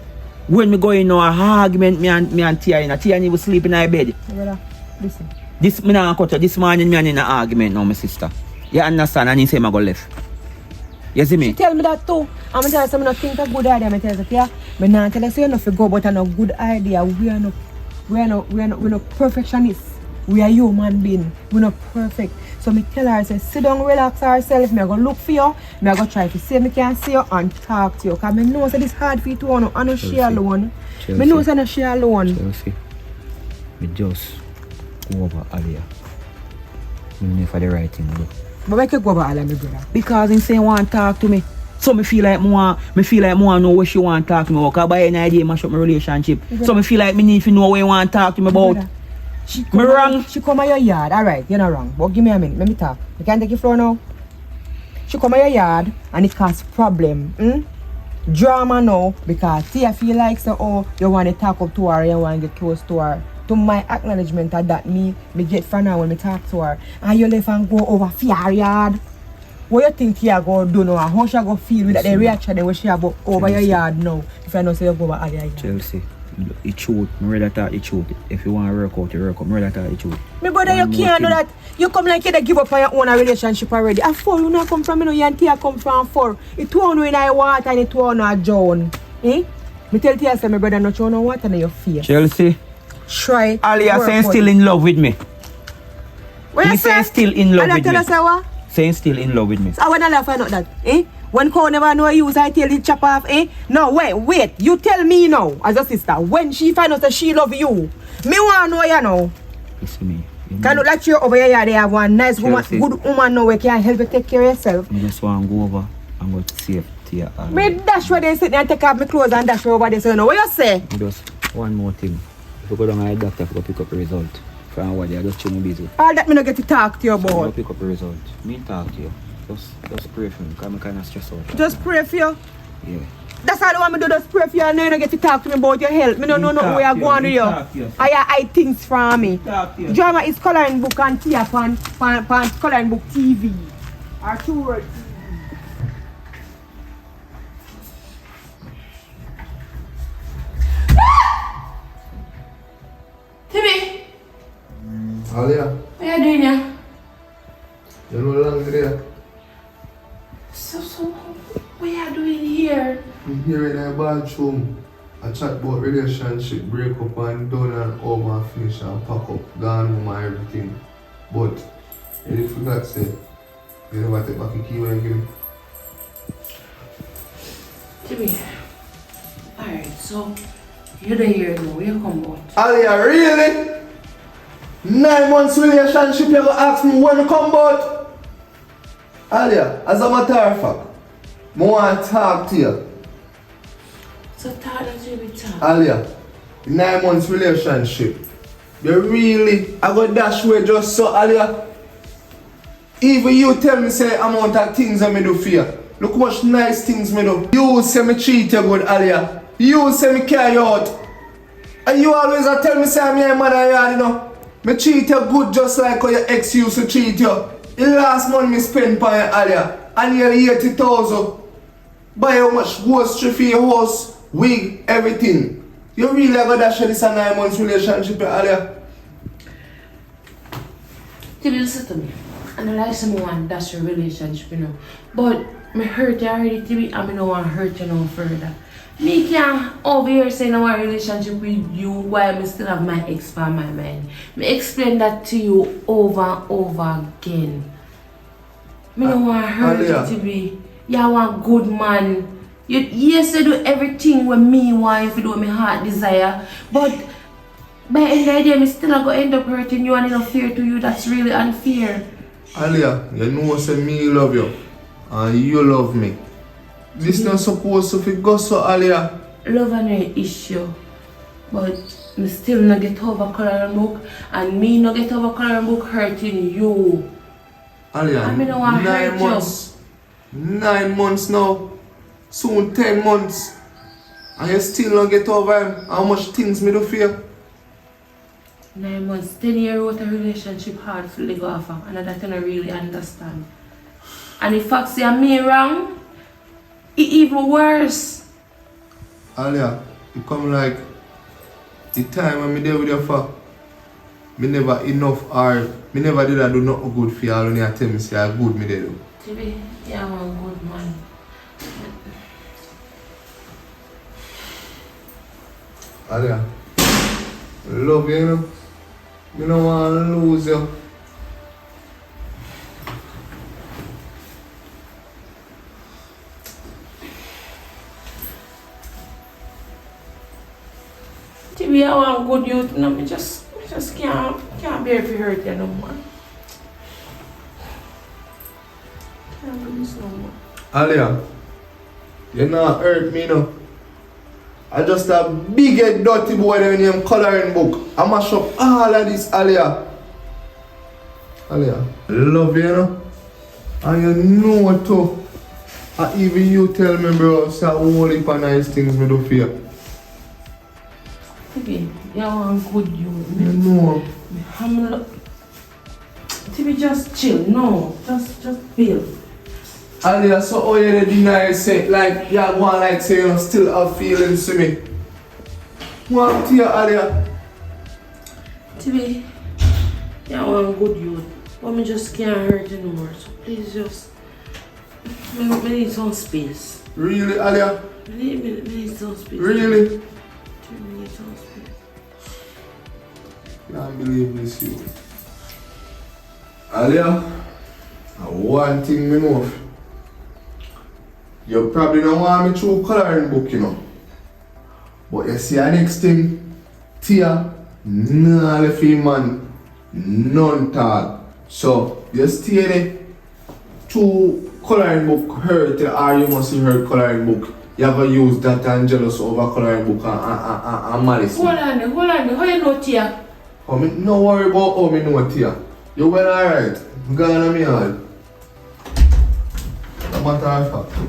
When me go in a argument, me and Tia need to sleep in her bed. Brother, listen. This me not cut you. This morning me and in an argument now, my sister. You understand? And he say I go left. You see me? She tell me that too. I'm tell her I don't think a good idea. I tell her, Tia, me not tell her say you not go, but I know good idea. We are not perfectionists. We are human beings. We're not perfect. So me tell her, say, sit down, relax herself. Me I go look for you. Me I go try to see me can see you and talk to you. Because me know say this hard for you to know. I know she alone. Me know say I know she alone. Chelsea, me just go over Alia. Me know for the right thing to do. But why can't go over Alia, my brother? Because he say want to talk to me. So me feel like more know what she want to talk to me about. Because by any idea mash up my relationship. So me feel like me need to know what you want to talk to me about. She Me come at your yard, alright, you're not wrong. But give me a minute, let me talk. You can't take your floor now. She come at your yard and it cause problem. Drama now because Tia feel like so oh you want to talk up to her, you want to get close to her. To my acknowledgement of that me get from her when me talk to her. And you left and go over for your yard. What you think Tia go do now? How she go feel with that the reaction when she go over your yard now? If I know say you go over her yard. Chelsea. It should. I'm ready to talk it should. If you want to work out, you work out. I'm ready to talk it should. Me brother, you can't do that. You come like you give up on your own relationship already. And 4, you not come from me, you and Tia come from 4. It 2 on in the water and it 2 on a drown. Me tell Tia say my brother not show no water in your face. Chelsea. Try. Alia saying still in love with me. What you say? Saying still in love with tell me. us what? Saying still in love with me. So I wanna laugh at that. When cow never know use, I tell it chop off, No, wait. You tell me now, as a sister, when she find out that she love you, me want to know you know. Listen me. Can look like you over here, they have one nice woman, good woman now, we can help you take care of yourself. I just want to go over and go to save Tia. Me dash where they sit and take off my clothes and dash over there, so you know what you say? Just one more thing. If you go down to the doctor, if you go pick up the result. From what I just chill me busy. All that me not get to talk to you about. So pick up the result. Me talk to you. Just pray for me, because I'm kind of stressed out. Just pray for you? Yeah. That's all I want me to do, just pray for you and now you don't get to talk to me about your health. Me don't know where you're going with you. I hide things from me. Drama is coloring book and Tia pan coloring book TV. Or 2 words. Timmy! Alia, What are you doing here? you no longer there. So, what are you doing here? I'm here in the bathroom. I chat about relationship, break up and done and over and finish and pack up, gone home and everything. But you did forgot say, you never take back the key when you give me. Jimmy. Alright, so you're the here now, where you come out? Alia, really? 9 months relationship, you gonna ask me when to come out? Alia, as a matter of fact, I want to talk to you. So talk that you be talking. Alia, 9 months relationship. You really, I go dash away just so, Alia. Even you tell me say amount of things I do for you. Look how much nice things me do. You say me treat you good, Alia. You say me carry you out. And you always tell me say I'm your mother yard, you know. Me treat you good just like how your ex used to treat you. The last month me spend on you, Alia. And you 80,000. Buy how much goes for your house, wig, everything. You really have dash this a 9 months relationship, Alia? Till you listen to me. And I like someone that's your relationship, you know. But me hurt you already, Timmy, and I don't want to hurt you no further. Me can't over here saying I want a relationship with you while I still have my ex on my mind. Me explain that to you over and over again. Me don't want to hurt you, Timmy. You want good man. Yes, you do everything what me want if you do what my heart desire. But by the end of the day, me still going to end up hurting you and enough fear to you. That's really unfair. Alia, you know say me love you and you love me. This not supposed to go so, Alia. Love and an issue, but me still not get over coloring book and me not get over coloring book hurting you. Alia, I mean, I want 9 months. 9 months now. Soon 10 months. And you still not get over him. How much things me do for you? 9 months, 10 years with a relationship hard for let go of her, and that I don't really understand. And if I say me wrong, it even worse. Alia, it come like the time when me there with your for me never enough or me never did I do nothing good for you all when you tell me say how good me did do. Tibi, you're one good man. Alia, I love you, you know. I don't want to lose you. Tibi, I want good youth. No, I just can't bear to hurt you no more. Can't do this no more. Alia, you not hurt me no. I just a big head dirty boy there in him coloring book. I mash up all of this, Alia. Alia, I love you, you know. And you know too. And even you tell me, bro, say a whole heap of nice things me do for you. Tibi, you want good youth. You know. Tibi, just chill. No, just feel. Alia, so how you deny say like you go on like say you still have feelings to me. What to you, Alia? Tibi, you want good youth. But me just can't hurt you no more. So please just me need some space. Really, Alia? Me need some space. Really? Me need some space. Can't believe this you. Alia, one thing me know. You probably don't want me through coloring book, you know. But you see the next thing, Tia, nah left him man, none tall. So you stay there, through coloring book hurt or you must see her coloring book. You have to use that and jealous over coloring book and malice. Hold on, how you know Tia? Oh, me no worry about how me know Tia. You well alright, gone on me hard. No matter of fact.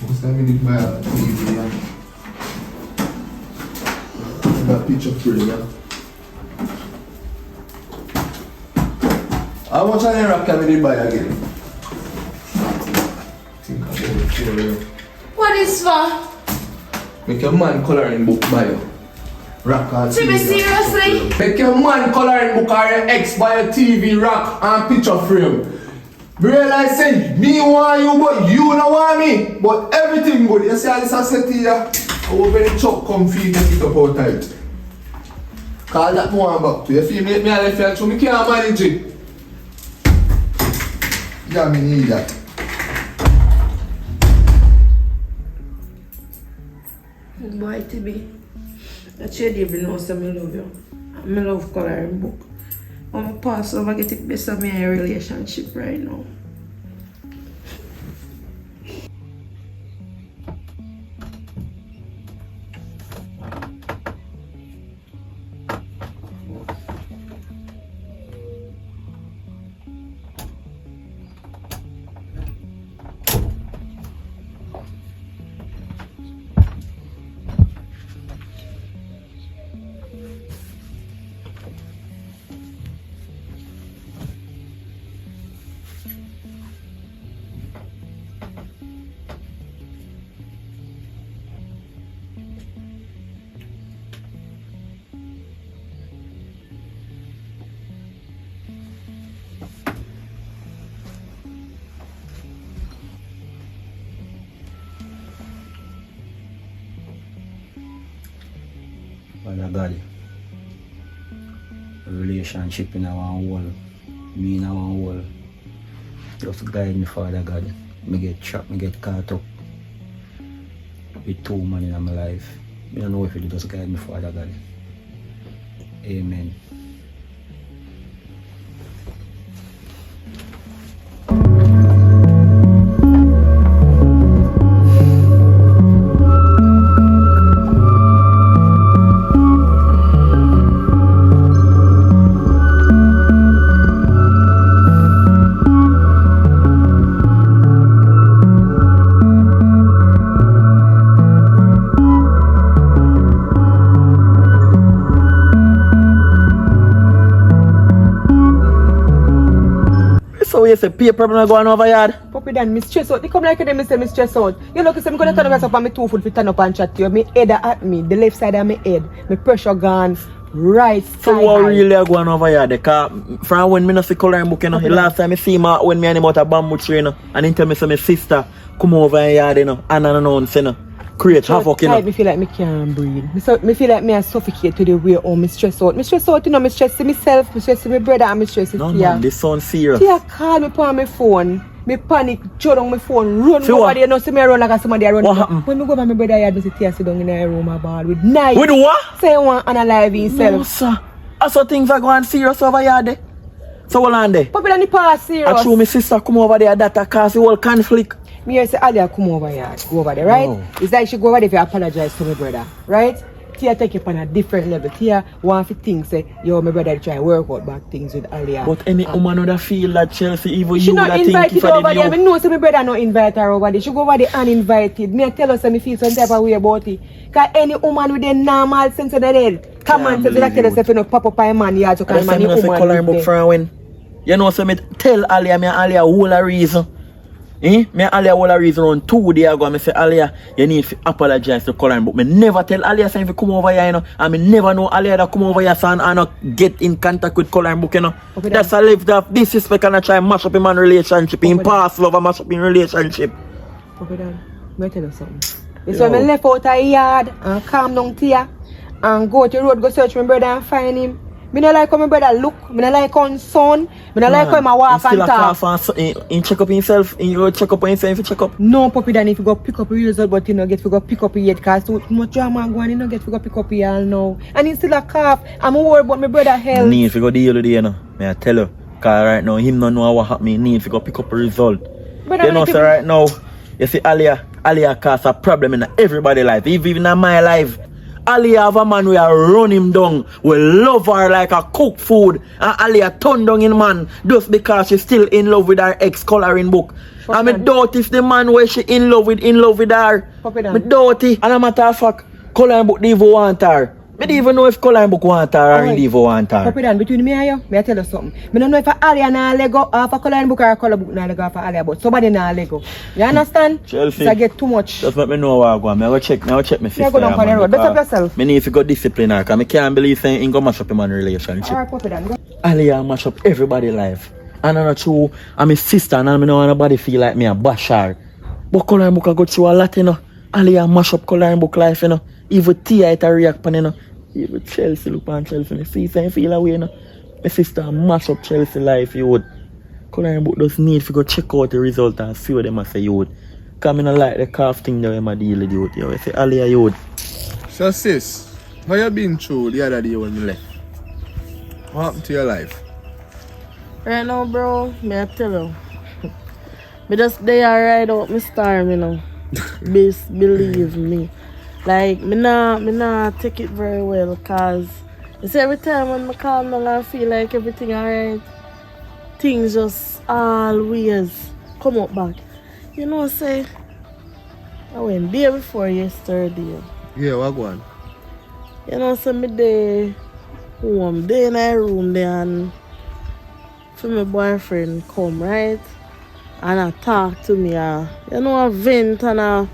What's that mean by a TV, yeah? That picture frame, yeah? How much of the rock can we buy again? Think about it for you. What is for? Make your man coloring book buy you. Rock and Tibi, seriously? Make your man coloring book or your ex buy a TV, rock and picture frame. Realize say, me want you but you don't want me. But everything good. You see how this I said to you? Open the truck, come feed and pick up all time. Call that more back to you. Feel me I left you so me can't manage it. Yeah, me need that. Boy, TB, that you even know say me love you. I love coloring book. I'm pass over get it best of my relationship right now. Father God, relationship in our world, me in our world. Just guide me, Father God. Me get trapped, me get caught up with two men in my life. I don't know if you just guide me, Father God. Amen. So you say peer problem going over yard? Puppy Dan, me stress out. They come like them, me say me stress out. You look, I'm gonna turn up on me 2 foot, turn up and chat to you. Me head at me, the left side of my head. My pressure gone right side. So what really are going over here? Because from when me not see coloring book, you know, the last time I see him when me and him out a bamboo tree, you know, and he tell me say my sister come over here, you know, and announce, you know, create havoc, you know. Me feel like me can't breathe. Me feel like me I suffocate to the way how me stress out. Me stress out, you know, me stress to myself, me stress to my brother, and me stress to No, Tia. man, this sounds serious. Tia call me on my phone. Me panic, throw down my phone, run See over what? there, you know, see me run like somebody run. What happened? When me go by my brother yard, me see Tia sit down in a room about with knife. With what? Say one unalive himself. No, sir. I saw things are going serious over here, there. So hold on there. Puppy Dan the pass serious. I true my sister come over there, that cause the whole conflict. Me hear say Alia come over here, go over there, right? Oh. It's like she go over there if you apologize to my brother, right? Tia take it on a different level. Tia want to think say, yo, my brother try work out bad things with Alia. But any woman would feel that Chelsea, even She you not that think invited if I over there. did I you. know say my brother not invite her over there. She go over there uninvited. Me I tell her say me feel some type of way about it. Cause any woman with a normal sense of the head, come on, say that tell herself you know pop up by man yard to I come man say me woman. coloring book there. for when. You know, so me tell Alia, me Alia whole a reason. Me Alia whole a reason around 2 days ago. Me say Alia, you need to apologize to coloring book. Me never tell Alia say if you come over here, you know. And me never know Alia that come over here so and not get in contact with coloring book, you know. Okay, That's a live that disrespect and I try mash up in man relationship. In past love and mash up in relationship. Okay, Dan, me tell you something. This why me left out a yard and calm down Tia and go to the road, go search my brother and find him. Me not like how my brother look, me not like how his son, me not like how him a walk and talk. In check up himself, in your check up on himself, if you check up. No, Puppy Dan, if you go pick up your result, but you know, get to go pick up your head, cause too much drama going, you know, get to go pick up your all now. And he still a cough. I'm worried about my brother health. Need to go deal with it, you know. May I tell you, cause right now, him don't know what happened, need to go pick up a result. Brother, You know, like so right now, you see Alia cause a problem in everybody's life, even in my life. Ali have a man we are run him down. We love her like a cook food. And Ali a turn down in man just because she's still in love with her ex coloring book. Fuck And me man. doubt if the man where she in love with her. Puppy Dan. Me doubt it. And a matter of fact, coloring book didn't even want her. Me don't even know if coloring book want her or Alright. he even want her. Puppy Dan, between me and you, may I tell you something. Me don't know if a Alia na Lego off a coloring book or a color book na Lego off a Alia, but somebody na Lego. You understand? Chelsea. So I get too much. Just let me know where I go. I go check my sister. go down yeah, for the man, road. Better because yourself. Me need to go discipline her because I can't believe saying in go mash up in my relationship. Alright, Puppy Dan, go. Aliyah mash up everybody's life. And I'm not true, I'm his sister and I don't want nobody feel like me a bash her. But coloring book I go through a lot, you know. Alia mash up coloring book life, you know. Even Tia it a react pan, you know. Even Chelsea look on Chelsea. Me see something feel away, you know. My sister mash up Chelsea life, you would. Coloring book does need to go check out the result and see what them a say, you would. Cause I don't like the calf thing that them a deal with, you would. You say Alia, you would. So sis, how you been through the other day when you left? What happened to your life? Right now, bro, may I tell you. Me just there ride out my storm, you know. Believe me. Like, me nah take it very well, cause it's every time when I calm down I feel like everything alright, things just always come up back. You know, say, I went there before yesterday. Yeah, what go on? You know, so me there home, there in my room there, and for my boyfriend come, right? And I talk to me, you know, I vent and I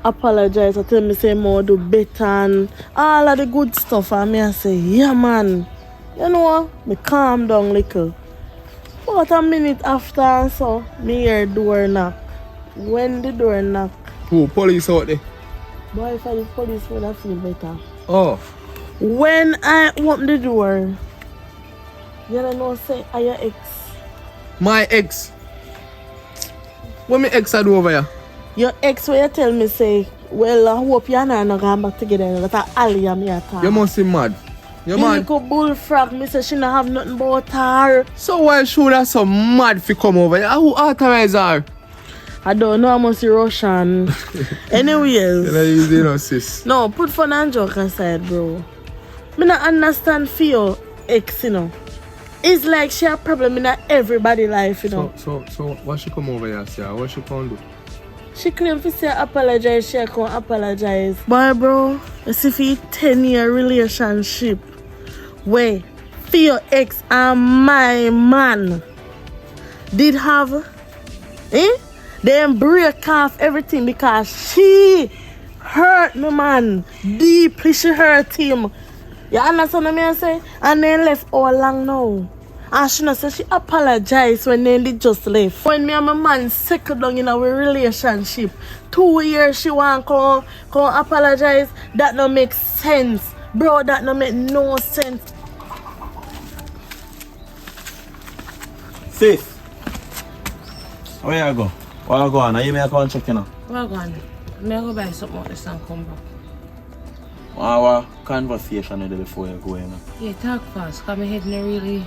apologize. I tell me say more do better and all of the good stuff. And me I say, yeah man, you know, me calm down little. About a minute after, so me hear door knock. When the door knock, Who, police out there? boy, if I the police would I feel better. Oh, When I open the door, you know, say, are your ex? my ex. What my ex I do over here? Your ex, where you tell me, say, well, I hope you and I not going back together. That's Ali and me at You must be mad. You You mad? little bullfrog, me say she not have nothing but her. So why should I so mad fi come over here? Who authorized her? I don't know, I must be Russian. Anyways. You know, sis. No, put fun and joke aside, bro. Me not understand for your ex, you know. It's like she a problem in everybody's life, you know. So what she come over here, sir? What she can do? She claim to say apologize, she can't apologize. Boy, bro, you see for 10-year relationship where for your ex and my man did have, them break off everything because she hurt me, man. Deeply she hurt him. You understand what I say? And then left all along now. And she not say she apologized when they just left. When me and my man settled down in our relationship, 2 years she want come apologize. That don't make sense. Bro, that don't make no sense. Sis, where you go? Where you go on? Are you make a come check, you know? Well, go on. May I go buy something out this and come back? Our conversation you do before you go, you know? Yeah, talk fast, because my head not really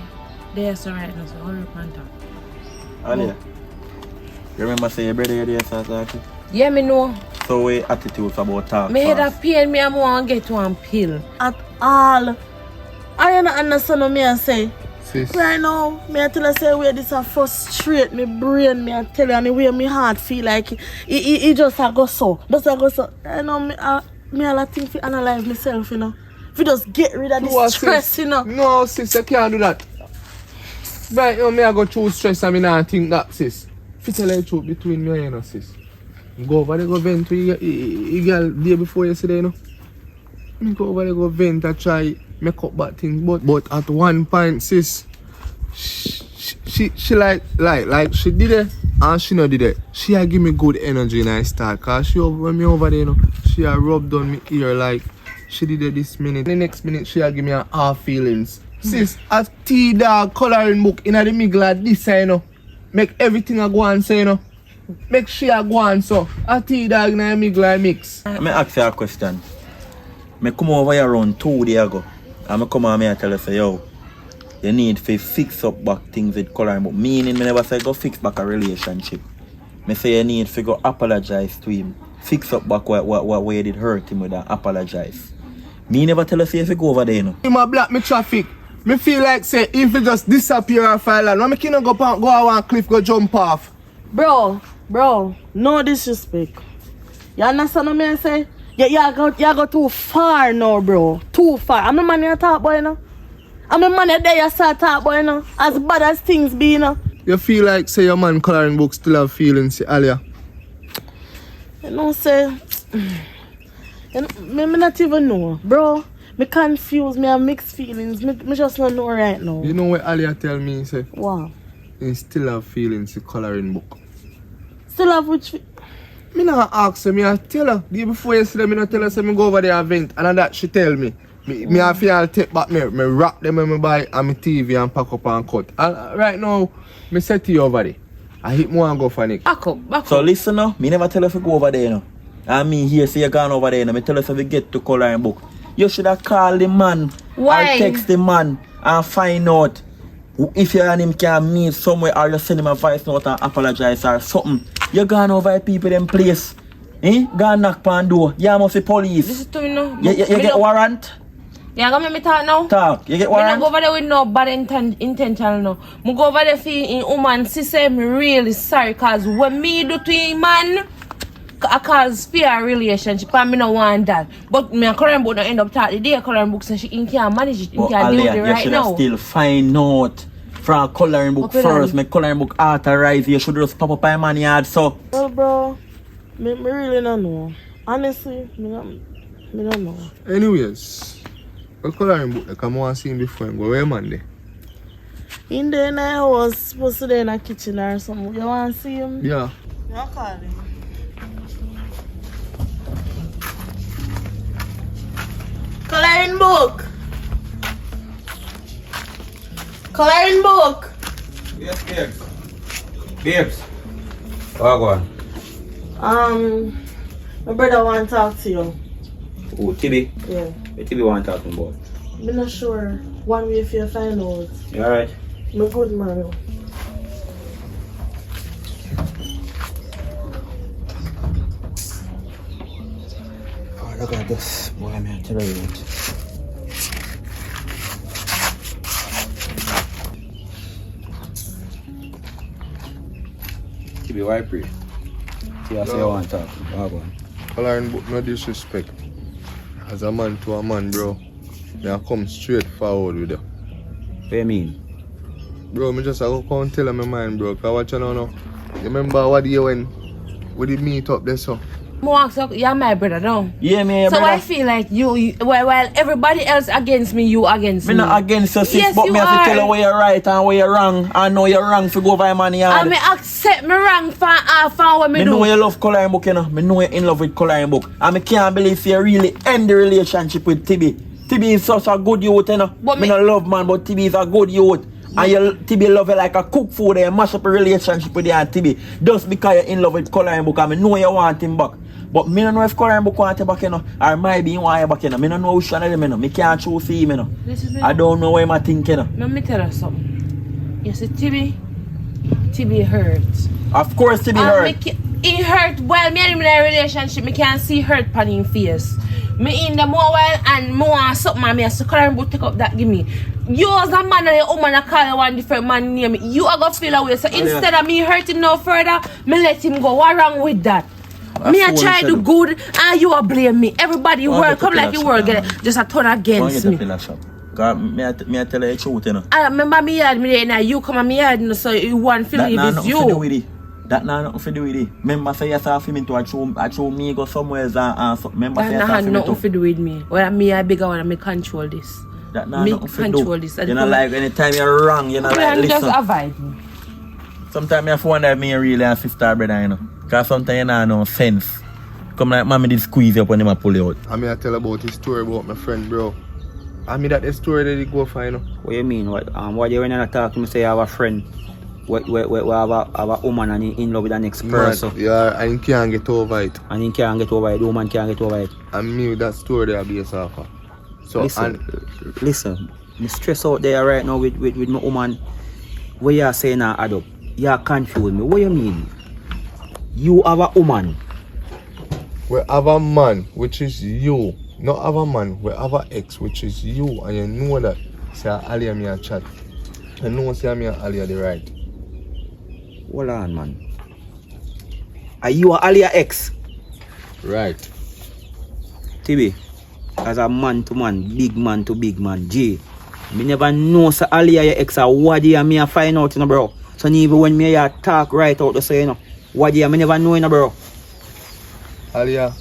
there so right now, so hurry up and talk. Alia, you remember say your brother here there start talking? Yeah, me know. So what attitudes about talk My head fast? a pain me, I want to get one pill. At all. I don't understand what me I say. Sis. Right now, me I tell her say where this a frustrate me brain, me I tell you, and the way my heart feel like it just a go so. Just a go so. I know me all I think to analyze myself, you know. If you just get rid of this stress, you know. No, sis, I can't do that. Right, you know, me I go through stress and me not think that, sis. If you tell the truth between me and you, know, sis. Go over there, go vent with you girl day before yesterday, you know. Me go over there, go vent and try make up bad things. But at one point, sis, she like she did it and she not did it. She a give me good energy and I start. Cause she when me over there, you know, she a rubbed on me ear like she did it this minute. The next minute she a give me a half feelings. Sis, a T-dog coloring book in the middle of this, you know. Make everything a go on, so, you know. Make she a go on, so. A T-dog in the middle of mix. Let me ask you a question. I come over here around 2 days ago. And I come over here and tell you, say, yo, you need to fix up back things with coloring book. Meaning, I never say go fix back a relationship. I say you need to go apologize to him. Fix up back what you did hurt him with and apologize. Me never tell you, say, if you go over there, you know. Him a block me traffic. Me feel like, say, if you just disappear off island, why me can't go out one cliff, go jump off? Bro, no disrespect. You understand what I say? You go too far now, bro. Too far. I'm a man you talk boy, you know. I'm a man there you start talk boy, you know. As bad as things be, you know. You feel like, say, your man coloring book still have feelings, Alia? You know, say, me not even know, bro. Me confused, me have mixed feelings. Me just don't know right now. You know what Alia tell me, say? Wow. He still have feelings, the coloring book. Still have which... Me not ask her, me I tell her. The day before yesterday, me not tell her say me go over the event. And that she tell me. Me I feel take back me wrap them and me buy and my TV and pack up and cut. And right now, me set you over there. I hit more and go for Nick. Back up. So listen now, me never tell her to go over there, you know. And me here say you gone over there, you know. Me tell her to get to coloring book. You should have called the man. Why? Or text the man and find out if you and him can meet somewhere or you send him a voice note and apologize or something. You gone over the people in place. Go knock on door. You must be police. Listen to me now. You get warrant? Yeah, go make me talk now. Talk. You get Me not warrant? go over there with no bad intention now. Me go over there feeling woman, she say me really sorry cause when me do to him man, I cause fear relationship and me no want that. But me a current book no end up talk the day current book so she can't manage it, But can't deal with Alia, it you right should now. still find out from coloring book Okay, first. then. Make coloring book authorize. You should just pop up by man yard so. Well, bro, me really don't know. Honestly, me don't know. Anyways, what coloring book like I want to see him before him go where man there? In the night, I was supposed to be in the kitchen or something. You want to see him? Yeah. Yeah, call him. Coloring book. Coloring book. Yes, babes. Babes. Oh, go on. My brother want to talk to you. Oh, Tibi. Yeah. What Tibi want to talk to me about? I'm not sure. One way if you find out. You alright? I'm a good man. Oh, look at this. Boy, I'm here to tell you it. Tibi, why pray? See, I say I want to talk to you. Oh, go on. Coloring book, no disrespect. As a man to a man, bro. Me I come straight forward with you. What do you mean? Bro, me just go come and tell her my mind, bro. Cause what you know now? You remember what day when we did meet up there, so? You're my brother now. Yeah, me, your So brother. I feel like you while everybody else against me, you against Me me. not against you, sis, Yes, but you me have to are. tell you where you're right and where you're wrong. I know you're wrong for go by man yard. I may accept me wrong for what me Me do. know you love coloring book, you know. Me know you're in love with coloring book. And me can't believe you really end the relationship with Tibi. Tibi is such a good youth, you know. But me me- no love man, but Tibi is a good youth. And you Tibi love you like a cook food and mash up a relationship with you and Tibi. Just because you're in love with coloring book and me know you want him back. But me don't know if coloring book want you back, you know. Or maybe he want you back, you know. Me don't know which one of them, you know. Me can't choose for him, you know. Listen to me. I don't know what I'm thinking, you know. Let me tell you something. You see, Tibi hurts. Of course Tibi hurt. He hurt. Well, me and him in a relationship, me can't see hurt on his face. Me in the more while and more something and me has to current book take up that give me. You as a man and a woman I call you one different man name. You are gonna feel away. So instead of me hurting no further, me let him go. What wrong with that? Me I fool try you to do said. good and you are blame me. Everybody Go and world get come the like pillar the world shop, get just a turn Go and against get the me. pillar shop. God, me I tell you the truth, you know. I remember me yard me there now you come and me yard no, so you want to That leave nah it's nothing to do you. with it. That nah nothing to do with it. Remember say you saw me to a show me go somewhere and so, remember say That you nah saw me nothing to. to do with me. Well me I bigger one and me control this. That nah Me nothing to control do. this. You know like anytime you're wrong, you know like And just listen. avoid me. Sometimes I have to wonder if me really a sister brother, you know. Cause sometimes you know no sense. Come like mommy did squeeze you up when they pull you out. I mean, I tell about his story about my friend, bro. I mean, that the story that he go for, you know. What you mean? What you when you talk to me say you have a friend? We have a woman and he in love with the next person. Man, yeah, and he can't get over it. And he can't get over it, the woman can't get over it. And me, that story there based off of. So, Listen, me stress out there right now with my woman. What you are saying now add up. You are confused me. What you mean? You have a woman. we have a man, which is you. Not have a man, we have a ex, which is you. And you know that. Say, Ali and me a chat. You know, say, me and Ali are the right. Hold on, man. Are you a Alia ex? Right. TB, as a man to big man, G. Me never know say Alia your ex or what you and me a find out, you know, bro. So even when me a talk right out to say, you know, what you me never know, you know, bro. Alia,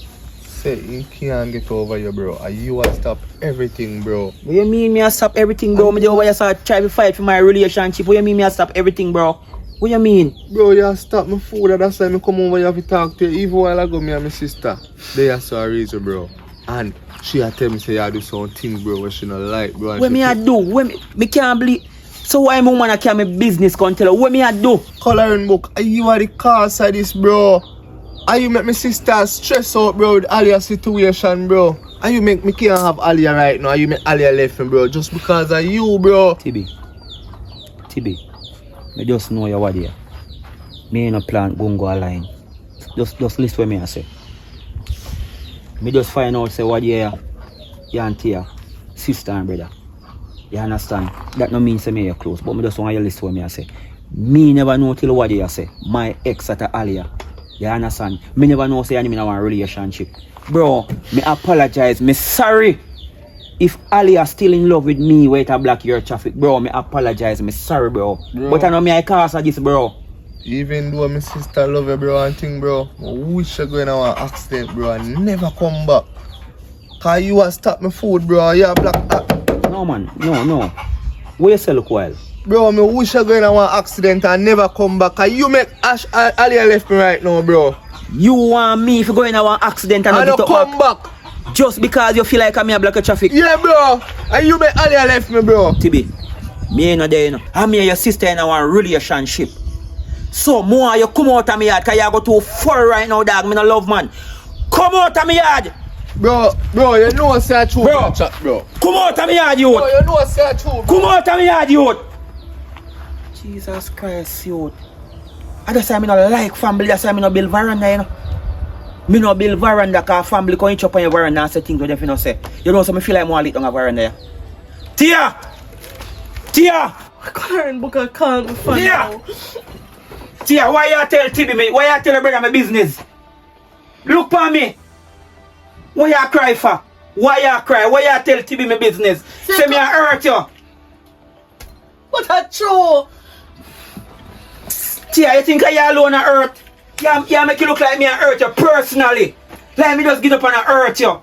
say he can't get over you, bro. And you will stop everything, bro. What you mean me a stop everything, bro? Me over here start try to fight for my relationship. What you mean me a stop everything, bro? What you mean? Bro, you stop my food and that's why I come over here to talk to you. Even a while ago, me and my sister, they are so reason, bro. And she had tell me say you do some things, bro, what she not like, bro. And What me I do? What me can't believe. So why my woman I carry my business can tell her what me I do? Coloring book, are you are the cause of this, bro? Are you make my sister stress out, bro, with Alia situation, bro? Are you make me can't have Alia right now? Are you make Alia left me, bro? Just because of you, bro. TB, me just know you what there. Me ain't no plan go align. Just listen what me I say. Me just find out say what there, you and Tia, sister and brother. You understand? That no mean say me you close, but me just want you listen what me I say. Me never know till what you say. My ex at Alia. You understand? Me never know say I'm in a relationship. Bro, me apologize. Me sorry. If Alia still in love with me, wait a block your traffic, bro. Me apologize. Me sorry, bro. But I know me I cause of this, bro. Even though my sister love you, bro, and thing, bro, I wish I go in an accident, bro, and never come back. Cause you have stopped my food, bro. You black. No, man. No. Where you say look while? Bro, I wish I go in an accident and never come back. Cause you make Alia left me right now, bro. You want me if you go in an accident and I don't come back. Just because you feel like I'm a block of traffic? Yeah, bro. And you make Alia left me, bro. TB, me ain't no there, you know. I'm here, your sister in our relationship. So, more you come out of my yard, because you go too far right now, dog. Me no love, man. Come out of my yard. Bro, you know what's that true, bro. Bro. Come out of my yard, youth. Bro, you know what's that true, Come out of my yard, youth. Jesus Christ, youth. I just say I no like family, that's why I no build veranda, you know. Me no build veranda, because family can each up on your veranda and say things what they finna say. You know, so me feel like more lit on a veranda, yeah. Tia! Karen book a call me for now. Tia, why you tell TB me? Why you tell your brother my business? Look for me. Why you cry for? Why you cry? Why you tell TB my business? Say me I hurt you. What a true. Tia, you think I alone a hurt? You make you look like me I hurt you personally. Like me just get up and I hurt you.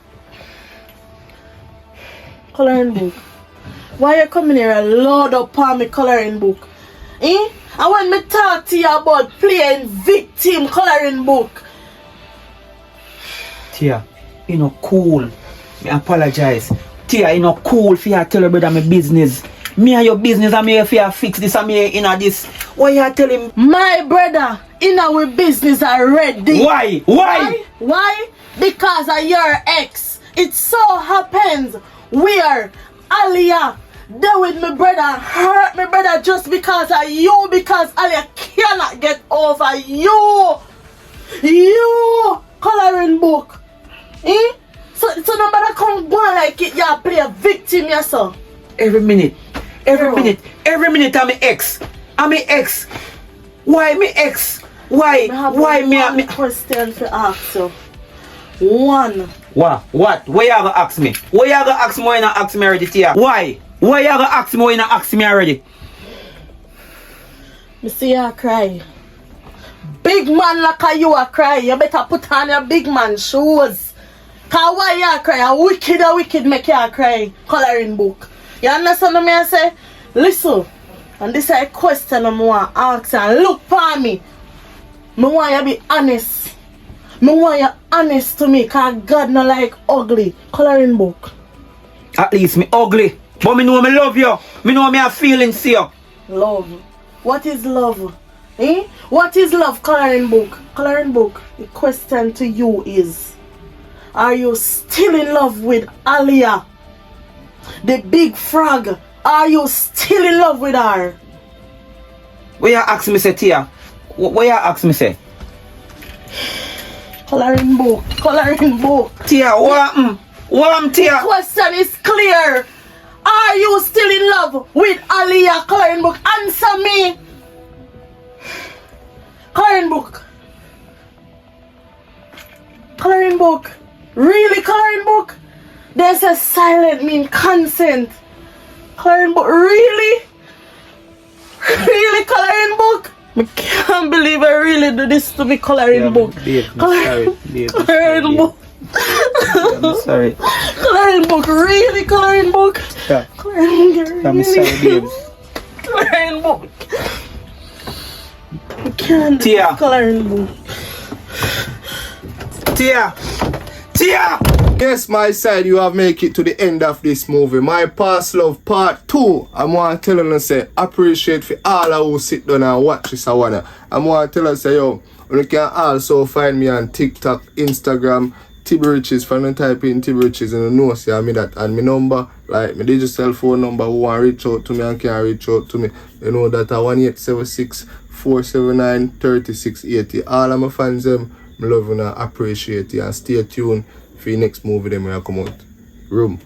Coloring book. Why you coming here and load up on me coloring book? Eh? And when me talk to you about playing victim coloring book. Tia, you know cool. Me apologize. Tia, you know cool for you tell your brother my business. Me and your business, I'm here for you fix this, I'm here in this. Why you tell him? My brother in our business already. Why? Because of your ex. It so happens where Alia dealt with my brother, hurt my brother just because of you, because Alia cannot get over you. You coloring book. Eh? So nobody come go like it, you play a victim yourself. Every minute I'm an ex. Why me ex? Why me? Question to ask you. One. What? Why you gonna ask me? Why you gonna ask me when you ask me already, Tia? Why you gonna ask me when you ask me already? Me see you cry. Big man like you a cry. You better put on your big man shoes. Cause why you cry? A wicked make you cry. Coloring book. You understand what I say? Listen. And this is a question I want to ask and look for me. I want you to be honest. I want you honest to me, cause God no like ugly. Coloring book. At least me ugly. But me know me love you. Me know me have feelings for you. Love. What is love? Eh? What is love, coloring book? Coloring book. The question to you is, are you still in love with Alia? The big frog. Are you still in love with her? What you ask me say, Tia? What you ask me say? Coloring book. Tia, what Tia? The question is clear. Are you still in love with Alia? Coloring book. Answer me. Coloring book. Really coloring book? There's a silent mean consent. Coloring book. Really coloring book? I can't believe I really do this to me coloring book. Babe, Coloring book. I'm sorry. Coloring book. Really coloring book? Yeah. Coloring book. I'm sorry, babe. Coloring book. I can't do Tia. this coloring book. Tia! Tia! Yes, my side, you have make it to the end of this movie. My Past Love Part 2. I want to tell you, say, appreciate for all who sit down and watch this. I want to tell you, say, yo, you can also find me on TikTok, Instagram, Tibby Riches. If you type in Tibby Riches, and you know, see me that. And my number, like my digital phone number, who want to reach out to me and can reach out to me, you know that I 1-876-479-3680. All of my fans, them, I love you and appreciate you. And stay tuned for the next movie them when I come out. Room.